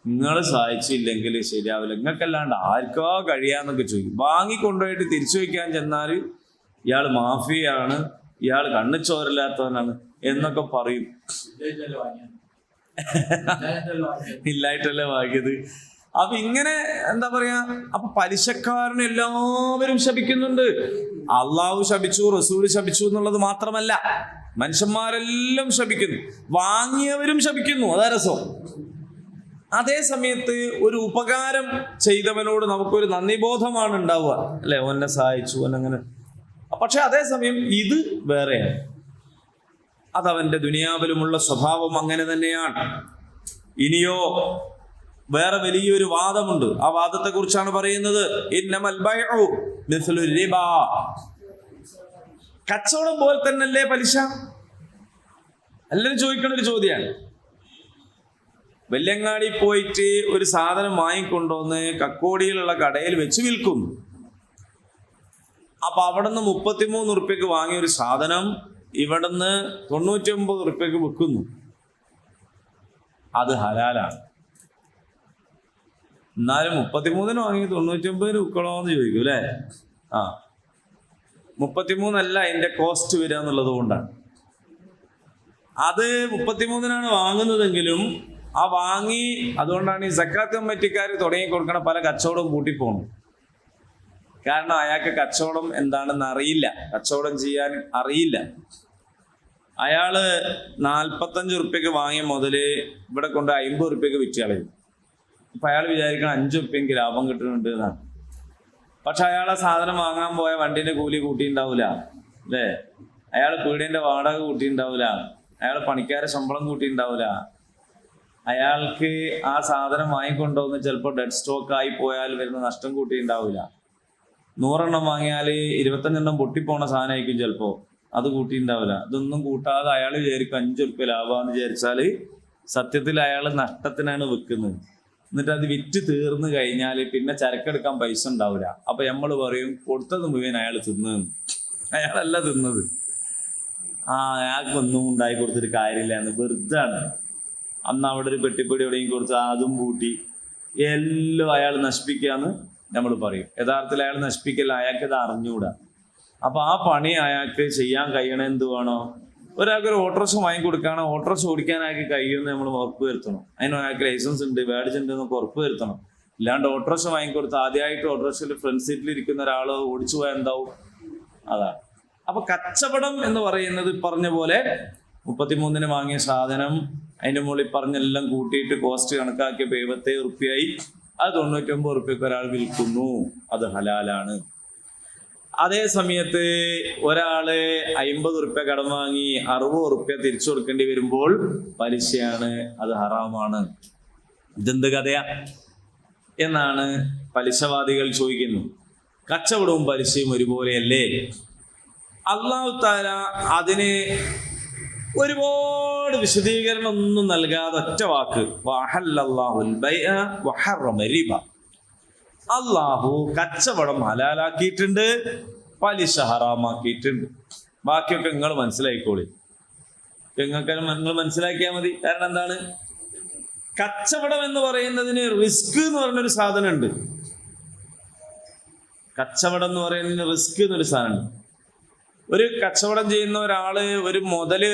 നിങ്ങൾ സഹായിച്ചില്ലെങ്കിൽ ശരിയാവില്ല, നിങ്ങൾക്കല്ലാണ്ട് ആർക്കാ കഴിയാന്നൊക്കെ ചോദിക്കും. വാങ്ങിക്കൊണ്ടുപോയിട്ട് തിരിച്ചു വയ്ക്കാൻ ചെന്നാൽ ഇയാൾ മാഫിയാണ്, ഇയാൾ കണ്ണിച്ചോരില്ലാത്തവനാണ് എന്നൊക്കെ പറയും. ഇല്ലായിട്ടല്ലേ വാങ്ങിയത്. അപ്പൊ ഇങ്ങനെ എന്താ പറയാ, അപ്പൊ പലിശക്കാരന് എല്ലാവരും ശപിക്കുന്നുണ്ട്. അള്ളാഹു ശപിച്ചു, റസൂൽ ശപിച്ചു എന്നുള്ളത് മാത്രമല്ല, മനുഷ്യന്മാരെല്ലാം ശപിക്കുന്നു, വാങ്ങിയവരും ശപിക്കുന്നു. അതാ രസം. അതേ സമയത്ത് ഒരു ഉപകാരം ചെയ്തവനോട് നമുക്കൊരു നന്ദിബോധമാണ് ഉണ്ടാവുക, അല്ലെ, ഓനെ സഹായിച്ചു ഓനങ്ങനെ. പക്ഷെ അതേസമയം ഇത് വേറെയാണ്. അതവന്റെ ദുനിയാവിലുമുള്ള സ്വഭാവം അങ്ങനെ തന്നെയാണ്. ഇനിയോ വേറെ വലിയൊരു വാദമുണ്ട്. ആ വാദത്തെ കുറിച്ചാണ് പറയുന്നത്. ഇന്നമൽ ബൈഉ മിസ്ലു റിബ. കച്ചവടം പോലെ തന്നെയല്ലേ പലിശ? എല്ലാവരും ചോദിക്കുന്ന ഒരു ചോദ്യമാണ്. വെല്ലങ്ങാടി പോയിട്ട് ഒരു സാധനം വാങ്ങിക്കൊണ്ടുവന്ന് കക്കോടിയിലുള്ള കടയിൽ വെച്ച് വിൽക്കുന്നു. അപ്പൊ അവിടുന്ന് 33 ഉറുപ്പ്യക്ക് വാങ്ങിയ ഒരു സാധനം ഇവിടുന്ന് 99 ഉറുപ്പ്യക്ക് വിൽക്കുന്നു. അത് ഹലാലാണ്. എന്നാലും 33 വാങ്ങി 99 വിൽക്കണോന്ന് ചോദിക്കും അല്ലേ? 33 അതിന്റെ കോസ്റ്റ് വരിക എന്നുള്ളത് കൊണ്ടാണ്. അത് 33 വാങ്ങുന്നതെങ്കിലും ആ വാങ്ങി, അതുകൊണ്ടാണ് ഈ സക്കാത്ത് കമ്മിറ്റിക്കാർ തുടങ്ങി കൊടുക്കണ പല കച്ചവടവും കൂട്ടിപ്പോണം. കാരണം അയാൾക്ക് കച്ചവടം എന്താണെന്ന് അറിയില്ല, കച്ചവടം ചെയ്യാൻ അറിയില്ല. അയാള് 45 ഉറുപ്പ്യക്ക് വാങ്ങിയ മുതല് ഇവിടെ കൊണ്ട് 50 ഉറുപ്പ്യക്ക് വിറ്റ് കളയും. അപ്പൊ അയാൾ വിചാരിക്കണം 5 ഉറുപ്പ്യക്ക് ലാഭം കിട്ടുന്നുണ്ട് എന്നാണ്. പക്ഷെ അയാളെ സാധനം വാങ്ങാൻ പോയ വണ്ടിന്റെ കൂലി കൂട്ടിയിട്ടുണ്ടാവില്ല അല്ലേ, അയാൾ പീടിയന്റെ വാടക കൂട്ടിയിട്ടുണ്ടാവില്ല, അയാൾ പണിക്കാരെ ശമ്പളം കൂട്ടിയിട്ടുണ്ടാവില്ല, അയാൾക്ക് ആ സാധനം വാങ്ങിക്കൊണ്ടുവന്ന് ചിലപ്പോൾ ഡെഡ് സ്റ്റോക്ക് ആയി പോയാൽ വരുന്ന നഷ്ടം കൂട്ടിയിട്ടുണ്ടാവില്ല. 100 വാങ്ങിയാൽ 25 പൊട്ടിപ്പോണ സാധനമായിരിക്കും ചിലപ്പോൾ, അത് കൂട്ടിയിട്ടുണ്ടാവില്ല. ഇതൊന്നും കൂട്ടാതെ അയാൾ വിചാരിക്കും 5 ഉറുപ്പ്യ ലാഭമാണെന്ന് വിചാരിച്ചാൽ സത്യത്തിൽ അയാൾ നഷ്ടത്തിനാണ് വിൽക്കുന്നത്. എന്നിട്ട് അത് വിറ്റ് തീർന്നു കഴിഞ്ഞാൽ പിന്നെ ചരക്കെടുക്കാൻ പൈസ ഉണ്ടാവില്ല. അപ്പൊ നമ്മൾ പറയും കൊടുത്തത് മുഴുവൻ അയാൾ തിന്നതെന്ന്. അയാളല്ല തിന്നത്, അയാൾക്കൊന്നും ഉണ്ടായി കൊടുത്തിട്ട് കാര്യമില്ല എന്ന് വെറുതാണ്. അന്ന് അവിടെ ഒരു പെട്ടിപ്പൊടി എവിടെയും കൊടുത്ത് അതും കൂട്ടി എല്ലാം അയാൾ നശിപ്പിക്കാന്ന് നമ്മൾ പറയും. യഥാർത്ഥത്തിൽ അയാൾ നശിപ്പിക്കല്ല, അയാൾക്ക് ഇത് അറിഞ്ഞുകൂടാ. അപ്പൊ ആ പണി അയാൾക്ക് ചെയ്യാൻ കഴിയണ എന്ത് വേണോ, ഒരാൾക്ക് ഒരു ഓട്ടോറിക്ഷ വാങ്ങിക്കൊടുക്കുകയാണ്, ഓട്ടോറിക്ഷ ഓടിക്കാൻ അയാൾക്ക് കഴിയുമെന്ന് നമ്മൾ ഉറപ്പ് വരുത്തണം. അതിന് അയാൾക്ക് ലൈസൻസ് ഉണ്ട്, ബാഡ്ജ് ഉണ്ട് എന്നൊക്കെ ഉറപ്പ് വരുത്തണം. ഇല്ലാണ്ട് ഓട്ടോറിക്ഷ വാങ്ങിക്കൊടുത്ത് ആദ്യമായിട്ട് ഓട്ടോറിക്ഷയിൽ ഫ്രണ്ട് സീറ്റിൽ ഇരിക്കുന്ന ഒരാൾ ഓടിച്ചു പോയാൽ എന്താവും? അതാണ്. അപ്പൊ കച്ചവടം എന്ന് പറയുന്നത് പറഞ്ഞ പോലെ 33 വാങ്ങിയ സാധനം അതിന്റെ മുകളിൽ പറഞ്ഞെല്ലാം കൂട്ടിയിട്ട് കോസ്റ്റ് കണക്കാക്കിയപ്പോൾ 77 ഉറുപ്പ്യായി. അത് 99 ഉറുപ്പ്യക്ക് ഒരാൾ വിൽക്കുന്നു, അത് ഹലാലാണ്. അതേ സമയത്ത് ഒരാള് 50 ഉറുപ്പ്യ കടം വാങ്ങി 60 ഉറുപ്പ്യ തിരിച്ചു കൊടുക്കേണ്ടി വരുമ്പോൾ പലിശയാണ്, അത് ഹറാമാണ്. ഇതെന്ത് കഥയാ എന്നാണ് പലിശവാദികൾ ചോദിക്കുന്നത്. കച്ചവടവും പലിശയും ഒരുപോലെയല്ലേ? അല്ലാഹു തആല അതിന് ഒരുപാട് വിശദീകരണം ഒന്നും നൽകാതെ ഒറ്റ വാക്ക് വഹല്ലല്ലാഹുൽ ബൈഅ വഹറമ റിബ. അല്ലാഹു കച്ചവടം ഹലാലാക്കിയിട്ടുണ്ട്, പലിശ ഹറാമാക്കിയിട്ടുണ്ട്. ബാക്കിയൊക്കെ നിങ്ങൾ മനസ്സിലാക്കിക്കോളി. നിങ്ങൾ മനസ്സിലാക്കിയാൽ മതി. കാരണം എന്താണ്? കച്ചവടം എന്ന് പറയുന്നതിന് റിസ്ക് എന്ന് പറഞ്ഞൊരു സാധനമുണ്ട്. കച്ചവടം എന്ന് പറയുന്നതിന് റിസ്ക് എന്നൊരു സാധനമുണ്ട്. ഒരു കച്ചവടം ചെയ്യുന്ന ഒരാള് ഒരു മുതല്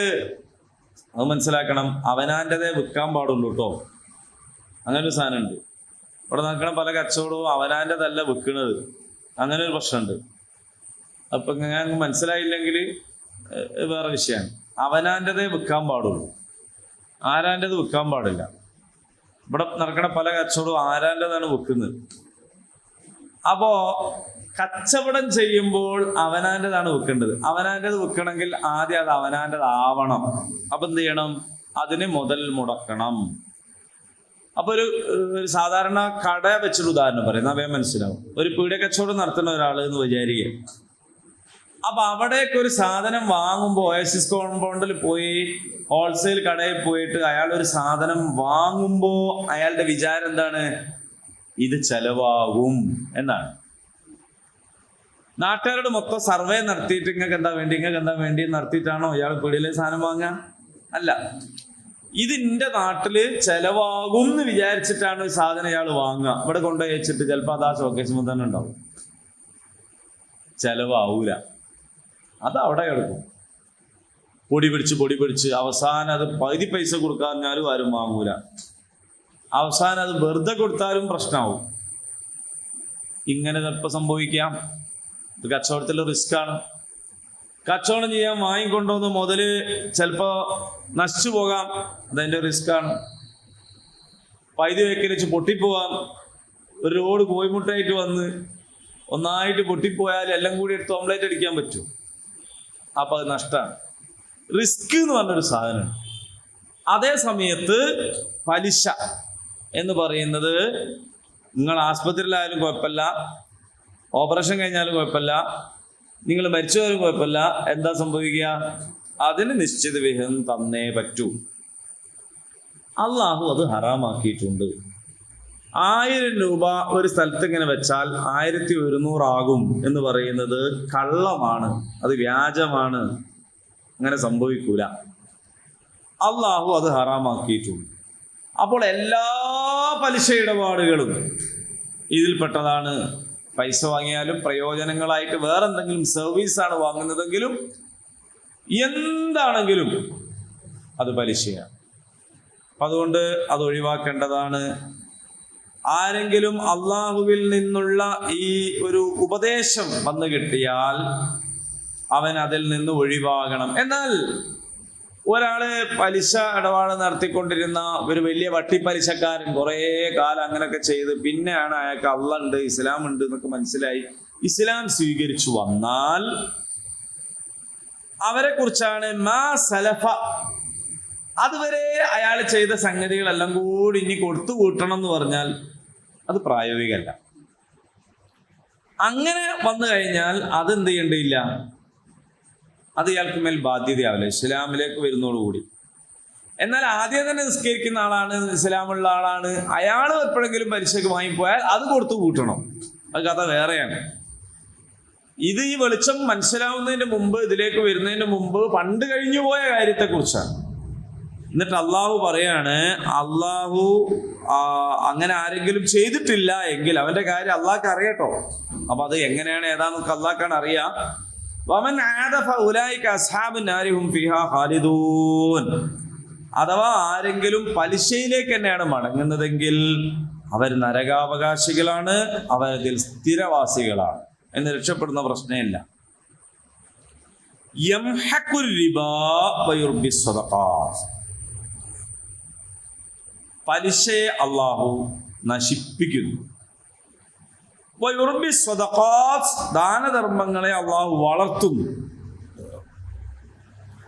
അത് മനസ്സിലാക്കണം, അവനാൻ്റെതേ വിൽക്കാൻ പാടുള്ളൂ കേട്ടോ. അങ്ങനെ ഒരു സാധനമുണ്ട്. ഇവിടെ നടക്കണ പല കച്ചവടവും അവനാൻ്റെതല്ല വിൽക്കുന്നത്. അങ്ങനെ ഒരു പ്രശ്നമുണ്ട്. അപ്പൊ ഞാൻ മനസ്സിലായില്ലെങ്കിൽ വേറെ വിഷയമാണ്. അവനാൻ്റെതേ വിൽക്കാൻ പാടുള്ളൂ, ആരാൻ്റെത് വിൽക്കാൻ പാടില്ല. ഇവിടെ നടക്കണ പല കച്ചവടവും ആരാൻ്റെതാണ് വിൽക്കുന്നത്. അപ്പോ കച്ചവടം ചെയ്യുമ്പോൾ അവനാൻ്റെതാണ് വിൽക്കേണ്ടത്. അവനാൻ്റെത് വിൽക്കണമെങ്കിൽ ആദ്യം അത് അവനാൻ്റെതാവണം. അപ്പൊ എന്ത് ചെയ്യണം? അതിന് മുതൽ മുടക്കണം. അപ്പൊ ഒരു സാധാരണ കട വെച്ചൊരു ഉദാഹരണം പറയും, അവയെ മനസ്സിലാവും. ഒരു പീടിക കച്ചവടം നടത്തുന്ന ഒരാൾ എന്ന് വിചാരിക്കുക. അപ്പൊ അവിടേക്ക് ഒരു സാധനം വാങ്ങുമ്പോൾ ഓയസിസ് കോമ്പൗണ്ടിൽ പോയി ഹോൾസെയിൽ കടയിൽ പോയിട്ട് അയാൾ ഒരു സാധനം വാങ്ങുമ്പോ അയാളുടെ വിചാരം എന്താണ്? ഇത് ചെലവാകും എന്നാണ്. നാട്ടുകാരോട് മൊത്തം സർവേ നടത്തിയിട്ട് ഇങ്ങൾക്ക് എന്താ വേണ്ടി നടത്തിയിട്ടാണോ ഇയാൾ പീടികയിലെ സാധനം വാങ്ങാൻ? അല്ല, ഇതിന്റെ നാട്ടില് ചെലവാകും എന്ന് വിചാരിച്ചിട്ടാണ് ഒരു സാധനം ഇയാൾ വാങ്ങുക. ഇവിടെ കൊണ്ടുപോയി വെച്ചിട്ട് ചിലപ്പോൾ അത് ആ ഷോക്കേസുമ്പോൾ തന്നെ ഉണ്ടാവും. ചെലവാവൂല, അത് അവിടെ കിടക്കും. പൊടി പിടിച്ച് അവസാനം അത് പകുതി പൈസ കൊടുക്കാഞ്ഞാലും ആരും വാങ്ങൂല. അവസാനം അത് വെറുതെ കൊടുത്താലും പ്രശ്നമാവും. ഇങ്ങനെ ചിലപ്പോൾ സംഭവിക്കാം. ഇത് കച്ചവടത്തിലെ റിസ്ക്കാണ്. കച്ചവടം ചെയ്യാൻ വാങ്ങിക്കൊണ്ടുവന്ന് മുതല് ചിലപ്പോ നശിച്ചു പോകാം, അതതിൻ്റെ റിസ്ക്കാണ്. പൈതി വെക്കലിച്ച് പൊട്ടിപ്പോവാം. ഒരു ലോഡ് കോഴിമുട്ടായിട്ട് വന്ന് ഒന്നായിട്ട് പൊട്ടിപ്പോയാൽ എല്ലാം കൂടി എടുത്ത് ഓംലേറ്റ് അടിക്കാൻ പറ്റും. അപ്പൊ അത് നഷ്ടമാണ്. റിസ്ക് എന്ന് പറഞ്ഞൊരു സാധനമാണ്. അതേ സമയത്ത് പലിശ എന്ന് പറയുന്നത് നിങ്ങൾ ആസ്പത്രിയിലായാലും കുഴപ്പമില്ല, ഓപ്പറേഷൻ കഴിഞ്ഞാലും കുഴപ്പമില്ല, നിങ്ങൾ മരിച്ചു പോയാലും കുഴപ്പമില്ല. എന്താ സംഭവിക്കുക? അതിന് നിശ്ചിത വിഹിതം തന്നേ പറ്റൂ. അള്ളാഹു അത് ഹറാമാക്കിയിട്ടുണ്ട്. 1000 രൂപ ഒരു സ്ഥലത്ത് ഇങ്ങനെ വെച്ചാൽ 1100 ആകും എന്ന് പറയുന്നത് കള്ളമാണ്, അത് വ്യാജമാണ്. അങ്ങനെ സംഭവിക്കൂല. അള്ളാഹു അത് ഹറാമാക്കിയിട്ടുണ്ട്. അപ്പോൾ എല്ലാ പലിശ ഇടപാടുകളും ഇതിൽപ്പെട്ടതാണ്. പൈസ വാങ്ങിയാലും പ്രയോജനങ്ങളായിട്ട് വേറെ എന്തെങ്കിലും സർവീസാണ് വാങ്ങുന്നതെങ്കിലും എന്താണെങ്കിലും അത് പലിശയാണ്. അതുകൊണ്ട് അത് ഒഴിവാക്കേണ്ടതാണ്. ആരെങ്കിലും അള്ളാഹുവിൽ നിന്നുള്ള ഈ ഒരു ഉപദേശം വന്നു കിട്ടിയാൽ അവൻ അതിൽ നിന്ന് ഒഴിവാകണം. എന്നാൽ ഒരാള് പലിശ ഇടപാട് നടത്തിക്കൊണ്ടിരുന്ന ഒരു വലിയ വട്ടിപ്പലിശക്കാരൻ കുറേ കാലം അങ്ങനെയൊക്കെ ചെയ്ത് പിന്നെയാണ് അയാൾക്ക് അള്ളാഹ് ഉണ്ട്, ഇസ്ലാം ഉണ്ട് എന്നൊക്കെ മനസ്സിലായി ഇസ്ലാം സ്വീകരിച്ചു വന്നാൽ അവരെ കുറിച്ചാണ് മാ സലഫ, അതുവരെ അയാൾ ചെയ്ത സംഗതികളെല്ലാം കൂടി ഇനി കൊടുത്തു കൂട്ടണം എന്ന് പറഞ്ഞാൽ അത് പ്രായോഗികമല്ല. അങ്ങനെ വന്നു കഴിഞ്ഞാൽ അതെന്ത് ചെയ്യേണ്ടിയില്ല, അത് ഇയാൾക്ക് മേൽ ബാധ്യതയാവില്ല ഇസ്ലാമിലേക്ക് വരുന്നതോടുകൂടി. എന്നാൽ ആദ്യം തന്നെ നിസ്കരിക്കുന്ന ആളാണ്, ഇസ്ലാമുള്ള ആളാണ്, അയാൾ എപ്പോഴെങ്കിലും പലിശക്ക് വാങ്ങിപ്പോയാൽ അത് കൊടുത്തു കൂട്ടണം. അത് കഥ വേറെയാണ്. ഇത് ഈ വെളിച്ചം മനസ്സിലാവുന്നതിന് മുമ്പ്, ഇതിലേക്ക് വരുന്നതിന് മുമ്പ് പണ്ട് കഴിഞ്ഞു പോയ കാര്യത്തെക്കുറിച്ചാണ്. എന്നിട്ട് അള്ളാഹു പറയാണ്, അള്ളാഹു അങ്ങനെ ആരെങ്കിലും ചെയ്തിട്ടില്ല എങ്കിൽ അവന്റെ കാര്യം അള്ളാഹ്ക്ക് അറിയട്ടോ. അപ്പൊ അത് എങ്ങനെയാണ് ഏതാന്നൊക്കെ അള്ളാഹ്ക്കാണ് അറിയാം. വമൻ ആദ ഫഉലൈക അസ്ഹാബുൻ നാരി ഹും ഫീഹാ ഖാലിദൂൻ. അഥവാ ആരെങ്കിലും പലിശയിലേക്ക് തന്നെയാണ് മടങ്ങുന്നതെങ്കിൽ അവർ നരകാവകാശികളാണ്, അവരതിൽ സ്ഥിരവാസികളാണ് എന്ന് രക്ഷപ്പെടുന്ന പ്രശ്നമില്ല. യംഹഖുർ റിബാ വയുർബി സ്വദഖാത്ത്. പലിശയെ അള്ളാഹു നശിപ്പിക്കുന്നു. വയുർബി സ്വദഖാത്ത്, ദാനധർമ്മങ്ങളെ അള്ളാഹു വളർത്തുന്നു.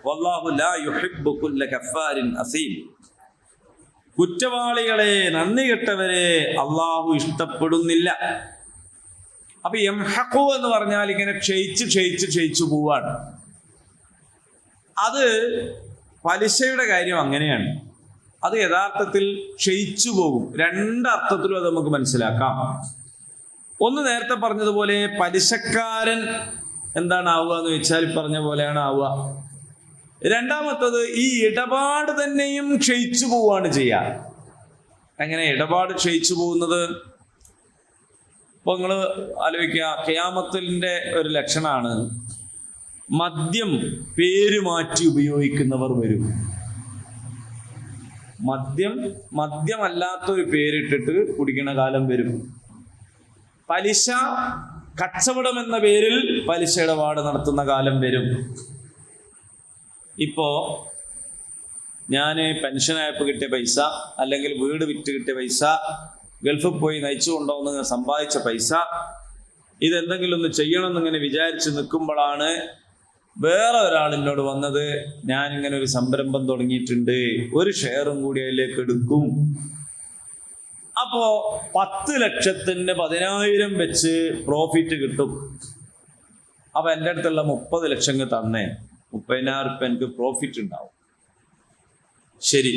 വല്ലാഹു ലാ യുഹിബ്ബു കുല്ല കഫാരിൻ അസീം. കുറ്റവാളികളെ, നന്ദി കെട്ടവരെ അള്ളാഹു ഇഷ്ടപ്പെടുന്നില്ല. അപ്പൊ യംഹഖു എന്ന് പറഞ്ഞാൽ ഇങ്ങനെ ക്ഷയിച്ചു പോവാണ്. അത് പലിശയുടെ കാര്യം അങ്ങനെയാണ്. അത് യഥാർത്ഥത്തിൽ ക്ഷയിച്ചു പോകും. രണ്ടർത്ഥത്തിലും അത് നമുക്ക് മനസ്സിലാക്കാം. ഒന്ന്, നേരത്തെ പറഞ്ഞതുപോലെ പലിശക്കാരൻ എന്താണ് ആവുക എന്ന് വെച്ചാൽ പറഞ്ഞ പോലെയാണ് ആവുക. രണ്ടാമത്തത്, ഈ ഇടപാട് തന്നെയും ക്ഷയിച്ചു പോവുകയാണ് ചെയ്യുക. എങ്ങനെ ഇടപാട് ക്ഷയിച്ചു പോകുന്നത്? ഇപ്പൊ നിങ്ങൾ ആലോചിക്കുക, ഖിയാമത്തിന്റെ ഒരു ലക്ഷണമാണ് മദ്യം പേര് മാറ്റി ഉപയോഗിക്കുന്നവർ വരും. മദ്യമല്ലാത്തൊരു പേരിട്ടിട്ട് കുടിക്കുന്ന കാലം വരും. പലിശ കച്ചവടം എന്ന പേരിൽ പലിശ ഇടപാട് നടത്തുന്ന കാലം വരും. ഇപ്പോ ഞാൻ പെൻഷനായപ്പോൾ കിട്ടിയ പൈസ, അല്ലെങ്കിൽ വീട് വിറ്റ് കിട്ടിയ പൈസ, ഗൾഫിൽ പോയി നയിച്ചു കൊണ്ടുവന്ന് സമ്പാദിച്ച പൈസ, ഇതെന്തെങ്കിലും ഒന്ന് ചെയ്യണമെന്നിങ്ങനെ വിചാരിച്ച് നിൽക്കുമ്പോഴാണ് വേറെ ഒരാൾ എന്നോട് വന്നത്, ഞാനിങ്ങനെ ഒരു സംരംഭം തുടങ്ങിയിട്ടുണ്ട്, ഒരു ഷെയറും കൂടി അതിലേക്ക് എടുക്കും, അപ്പോ 10 ലക്ഷത്തിന് 10,000 വെച്ച് പ്രോഫിറ്റ് കിട്ടും. അപ്പൊ എൻ്റെ അടുത്തുള്ള 30 ലക്ഷം തന്നേ, 30,000 റുപ്യ എനിക്ക് പ്രോഫിറ്റ് ഉണ്ടാവും. ശരി,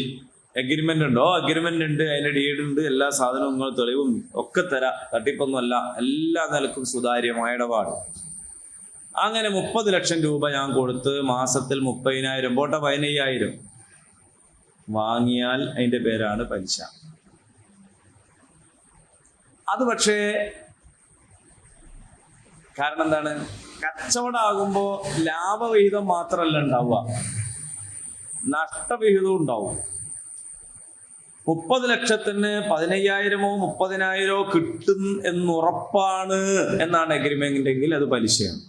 അഗ്രിമെന്റ് ഉണ്ടോ? അഗ്രിമെന്റ് ഉണ്ട്, അതിന്റെ ഡീഡ് ഉണ്ട്, എല്ലാ സാധനവും നിങ്ങൾ തെളിവും ഒക്കെ തരാം, തട്ടിപ്പൊന്നുമല്ല, എല്ലാ നിലക്കും സുതാര്യമായ ഇടപാട്. അങ്ങനെ 30 ലക്ഷം രൂപ ഞാൻ കൊടുത്ത് മാസത്തിൽ 30,000 പോട്ടെ 15,000 വാങ്ങിയാൽ അതിന്റെ പേരാണ് പലിശ. അത് പക്ഷേ കാരണം എന്താണ്? കച്ചവടമാകുമ്പോ ലാഭവിഹിതം മാത്രമല്ല ഉണ്ടാവുക, നഷ്ടവിഹിതവും ഉണ്ടാവും. 30 ലക്ഷത്തിന് 15,000 30,000 കിട്ടും എന്നുറപ്പാണ് എന്നാണ് അഗ്രിമെന്റ് എങ്കിൽ അത് പലിശയാണ്.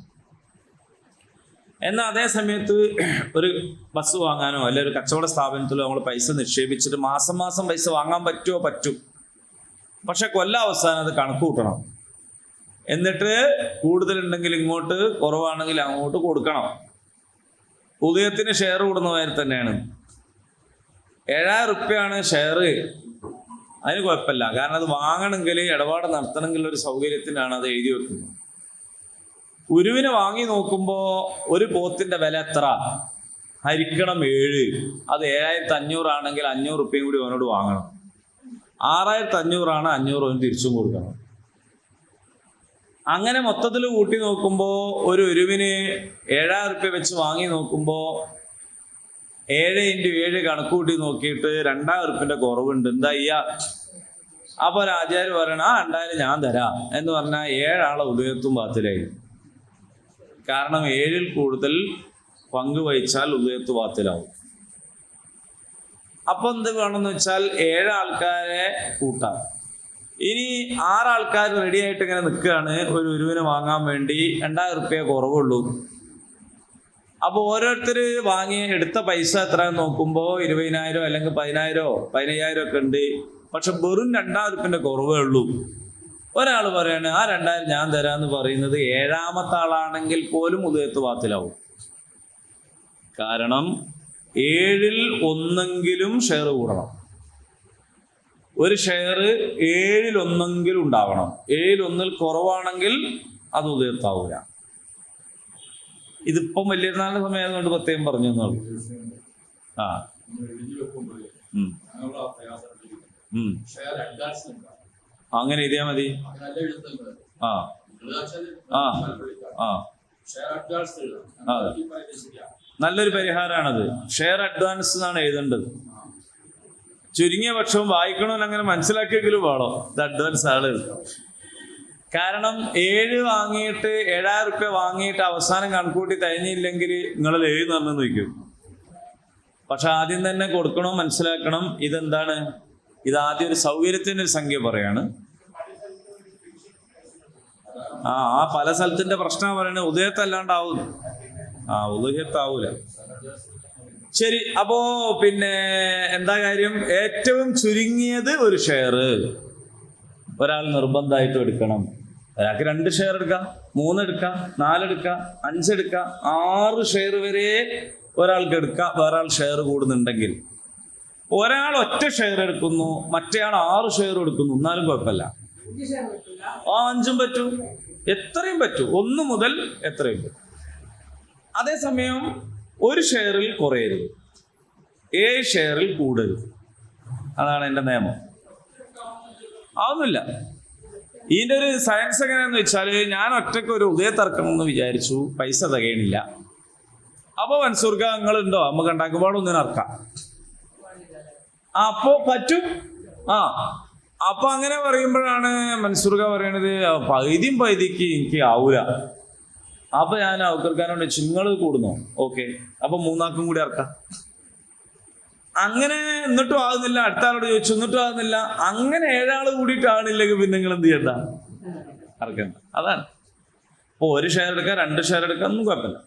എന്നാൽ അതേ സമയത്ത് ഒരു ബസ് വാങ്ങാനോ അല്ലെ ഒരു കച്ചവട സ്ഥാപനത്തിലോ നമ്മൾ പൈസ നിക്ഷേപിച്ചിട്ട് മാസം പൈസ വാങ്ങാൻ പറ്റും. പക്ഷെ കൊല്ലാവസാനം അത് കണക്ക് കൂട്ടണം. എന്നിട്ട് കൂടുതലുണ്ടെങ്കിൽ ഇങ്ങോട്ട്, കുറവാണെങ്കിൽ അങ്ങോട്ട് കൊടുക്കണം. ഉദയത്തിന് ഷെയർ കൂടുന്ന മാതിരി തന്നെയാണ്. 7,000 റുപ്യാണ് ഷെയർ, അതിന് കുഴപ്പമില്ല. കാരണം അത് വാങ്ങണമെങ്കിൽ, ഇടപാട് നടത്തണമെങ്കിൽ ഒരു സൗകര്യത്തിനാണ് അത് എഴുതി വെക്കുന്നത്. ഉരുവിനെ വാങ്ങി നോക്കുമ്പോൾ ഒരു പോത്തിന്റെ വില എത്ര? ഹരിക്കണം 7. അത് 7,500 ആണെങ്കിൽ 500 റുപ്യയും കൂടി അവനോട് വാങ്ങണം. 6,500 ആണ്, 500 അവന് തിരിച്ചും കൊടുക്കണം. അങ്ങനെ മൊത്തത്തിൽ കൂട്ടി നോക്കുമ്പോൾ ഒരു ഉരുവിന് 7,000 റുപ്യ വെച്ച് വാങ്ങി നോക്കുമ്പോൾ 7 × 7 കണക്ക് കൂട്ടി നോക്കിയിട്ട് 2,000 റുപ്യന്റെ കുറവുണ്ട്. എന്താ ചെയ്യാ? അപ്പൊ രാജാര് പറയണ, എന്തായാലും ഞാൻ തരാം എന്ന് പറഞ്ഞാൽ 7 ആളെ ഉദയത്തും ബാത്തിലായി. കാരണം 7-ൽ കൂടുതൽ പങ്ക് വഹിച്ചാൽ ഉദയത്ത് ബാത്തിലാവും. അപ്പൊ എന്ത് വേണമെന്ന് വെച്ചാൽ 7 ആൾക്കാരെ കൂട്ടാം. ഇനി 6 ആൾക്കാർ റെഡി ആയിട്ട് ഇങ്ങനെ നിൽക്കുകയാണ് ഒരു ഉരുവിനെ വാങ്ങാൻ വേണ്ടി. 2,000 റുപ്യ കുറവുള്ളൂ. അപ്പൊ ഓരോരുത്തർ വാങ്ങി എടുത്ത പൈസ എത്ര നോക്കുമ്പോൾ 20,000 അല്ലെങ്കിൽ 10,000 15,000 ഒക്കെ ഉണ്ട്. പക്ഷെ വെറും 2,000 റുപ്യന്റെ കുറവേ ഉള്ളൂ. ഒരാൾ പറയാണ് ആ 2000 ഞാൻ തരാന്ന് പറയുന്നത് 7ാമത്തെ ആളാണെങ്കിൽ പോലും ഉദയത്ത് ബാത്തിലാവും. കാരണം 7ൽ ഒന്നെങ്കിലും ഷെയർ കൂടണം. ഒരു ഷെയർ 7ൽ ഒന്നെങ്കിലും ഉണ്ടാവണം. 7ൽ ഒന്നിൽ കുറവാണെങ്കിൽ അത് ഉദയത്താവൂല. ഇതിപ്പം വലിയ നാളിന്റെ സമയമായതുകൊണ്ട് പ്രത്യേകം പറഞ്ഞു എന്നുള്ളൂ. ആ അങ്ങനെ എഴുതിയാ മതി. ആ ആ ആ നല്ലൊരു പരിഹാരമാണത്. ഷെയർ അഡ്വാൻസ് എന്നാണ് എഴുതേണ്ടത്. ചുരുങ്ങിയ പക്ഷവും വായിക്കണമെന്ന് അങ്ങനെ മനസ്സിലാക്കിയെങ്കിലും വേണോ ഇത് അഡ്വാൻസ് ആള്. കാരണം 7 വാങ്ങിയിട്ട് 7,000 റുപ്യ വാങ്ങിയിട്ട് അവസാനം കണക്കൂട്ടി തയ്ഞ്ഞില്ലെങ്കിൽ നിങ്ങൾ 7 എന്ന് നോക്കും. പക്ഷെ ആദ്യം തന്നെ കൊടുക്കണം, മനസ്സിലാക്കണം. ഇതെന്താണ്? ഇത് ആദ്യം ഒരു സൗകര്യത്തിന്റെ ഒരു സംഖ്യ പറയാണ്. ആ പല സ്ഥലത്തിന്റെ പ്രശ്നം പറയുന്നത് ഉദയത്തല്ലാണ്ടാവും. ഉദയത്താവൂല. ശരി, അപ്പോ പിന്നെ എന്താ കാര്യം? ഏറ്റവും ചുരുങ്ങിയത് ഒരു ഷെയർ ഒരാൾ നിർബന്ധമായിട്ടും എടുക്കണം. ഒരാൾക്ക് 2 ഷെയർ എടുക്കാം, 3 എടുക്കാം, 4 എടുക്കാം, 5 എടുക്കാം, 6 ഷെയർ വരെ ഒരാൾക്ക് എടുക്കാം. വേറെ ആൾ ഷെയർ കൂടുന്നുണ്ടെങ്കിൽ ഒരാൾ ഒറ്റ ഷെയർ എടുക്കുന്നു, മറ്റേയാൾ 6 ഷെയർ എടുക്കുന്നു, എന്നാലും കുഴപ്പമില്ല. 5 പറ്റും, എത്രയും പറ്റും. 1 മുതൽ എത്രയും പറ്റും. അതേസമയം ഒരു ഷെയറിൽ കുറയരുത്, 7 ഷെയറിൽ കൂടരുത്. അതാണ് എൻ്റെ നിയമം. അതൊന്നുമില്ല. ഇതിൻ്റെ ഒരു സയൻസ് എങ്ങനെയാന്ന് വെച്ചാൽ, ഞാൻ ഒറ്റയ്ക്ക് ഒരു ഉദയത്തിറക്കണം എന്ന് വിചാരിച്ചു, പൈസ തികയണില്ല. അപ്പോൾ മൻസൂർഗങ്ങളുണ്ടോ നമുക്ക് ഉണ്ടാക്കുമ്പോഴൊന്നിനും ഇറക്കാം. അപ്പോ പറ്റും. അപ്പൊ അങ്ങനെ പറയുമ്പോഴാണ് മൻസൂർഗ പറയണത് പകുതിക്ക് എനിക്ക് ആവൂല. അപ്പൊ ഞാൻ ഔക്കർക്കാനോട് നിങ്ങൾ കൂടുന്നു, ഓക്കെ, അപ്പൊ 3 ആൾക്കും കൂടി ഇറക്കാം. അങ്ങനെ എന്നിട്ടും ആകുന്നില്ല. അടുത്ത ആളോട് ചോദിച്ചു, എന്നിട്ടും ആകുന്നില്ല. അങ്ങനെ 7 ആൾ കൂടിയിട്ടാണില്ലെങ്കിൽ പിന്നെ നിങ്ങൾ എന്ത് ചെയ്യണ്ട, ഇറക്കണ്ട. അതാണ്. ഇപ്പൊ 1 ഷെയർ എടുക്കുക, 2 ഷെയർ എടുക്കുക, ഒന്നും കുഴപ്പമില്ല.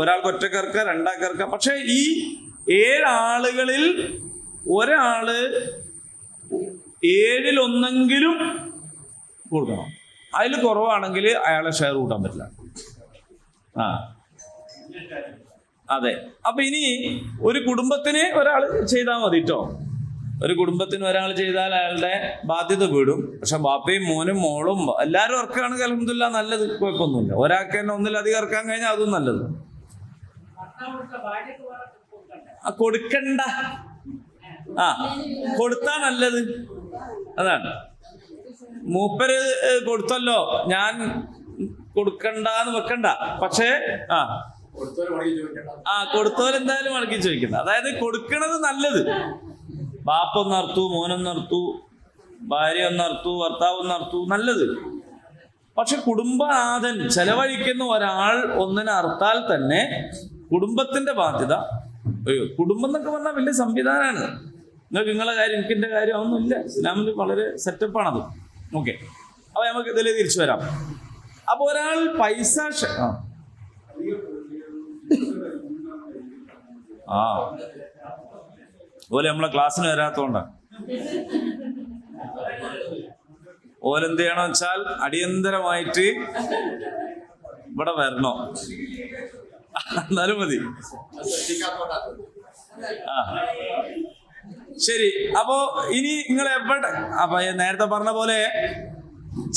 ഒരാൾക്ക് ഒറ്റക്ക് ഇറക്കുക, 2 ആൾക്ക് ഇറക്കുക. പക്ഷെ ഈ 7 ആളുകളിൽ ഒരാള് 7ൽ ഒന്നെങ്കിലും കൊടുക്കണം. അതിൽ കുറവാണെങ്കിൽ അയാളെ ഷെയർ കൂട്ടാൻ പറ്റില്ല. അതെ. അപ്പൊ ഇനി ഒരു കുടുംബത്തിന് ഒരാൾ ചെയ്താൽ മതി കേട്ടോ. ഒരു കുടുംബത്തിന് ഒരാൾ ചെയ്താൽ അയാളുടെ ബാധ്യത വീടും. പക്ഷെ ബാപ്പയും മോനും മോളും എല്ലാവരും ഇറക്കുകയാണെങ്കിൽ അൽഹംദുലില്ലാ നല്ലത്, കുഴപ്പമൊന്നുമില്ല. ഒരാൾക്ക് തന്നെ ഒന്നിലധികം ഇറക്കാൻ കഴിഞ്ഞാൽ അതും നല്ലത്. കൊടുക്കണ്ട, കൊടുത്താ നല്ലത്. അതാണ്. മൂപ്പര് കൊടുത്തല്ലോ, ഞാൻ കൊടുക്കണ്ടെന്ന് വെക്കണ്ട. പക്ഷേ കൊടുത്തോരെന്തായാലും മടക്കി ചോദിക്കണ്ട. അതായത് കൊടുക്കണത് നല്ലത്. ബാപ്പ ഒന്നർത്തു, മോനൊന്നർത്തു, ഭാര്യ ഒന്നർത്തു, ഭർത്താവ് ഒന്നർത്തു, നല്ലത്. പക്ഷെ കുടുംബനാഥൻ ചെലവഴിക്കുന്ന ഒരാൾ ഒന്നിനെ അർത്താൽ തന്നെ കുടുംബത്തിന്റെ ബാധ്യത. കുടുംബം എന്നൊക്കെ പറഞ്ഞാൽ വലിയ സംവിധാനമാണ്. നിങ്ങൾക്ക് നിങ്ങളെ കാര്യം, എനിക്ക് എൻ്റെ കാര്യം ഒന്നുമില്ല. ഇസ്ലാമിൽ വളരെ സെറ്റപ്പാണത്. ഓക്കെ, അപ്പൊ നമുക്ക് ഇതിൽ തിരിച്ചു വരാം. അപ്പൊ ഒരാൾ പൈസ ഓലെ നമ്മളെ ക്ലാസ്സിന് വരാത്തോണ്ടാണ്. ഓലെന്ത് ചെയ്യണം വെച്ചാൽ അടിയന്തരമായിട്ട് ഇവിടെ വരണോ, എന്നാലും മതി. ശരി. അപ്പോ ഇനി നിങ്ങൾ എവിടെ, അപ്പൊ നേരത്തെ പറഞ്ഞ പോലെ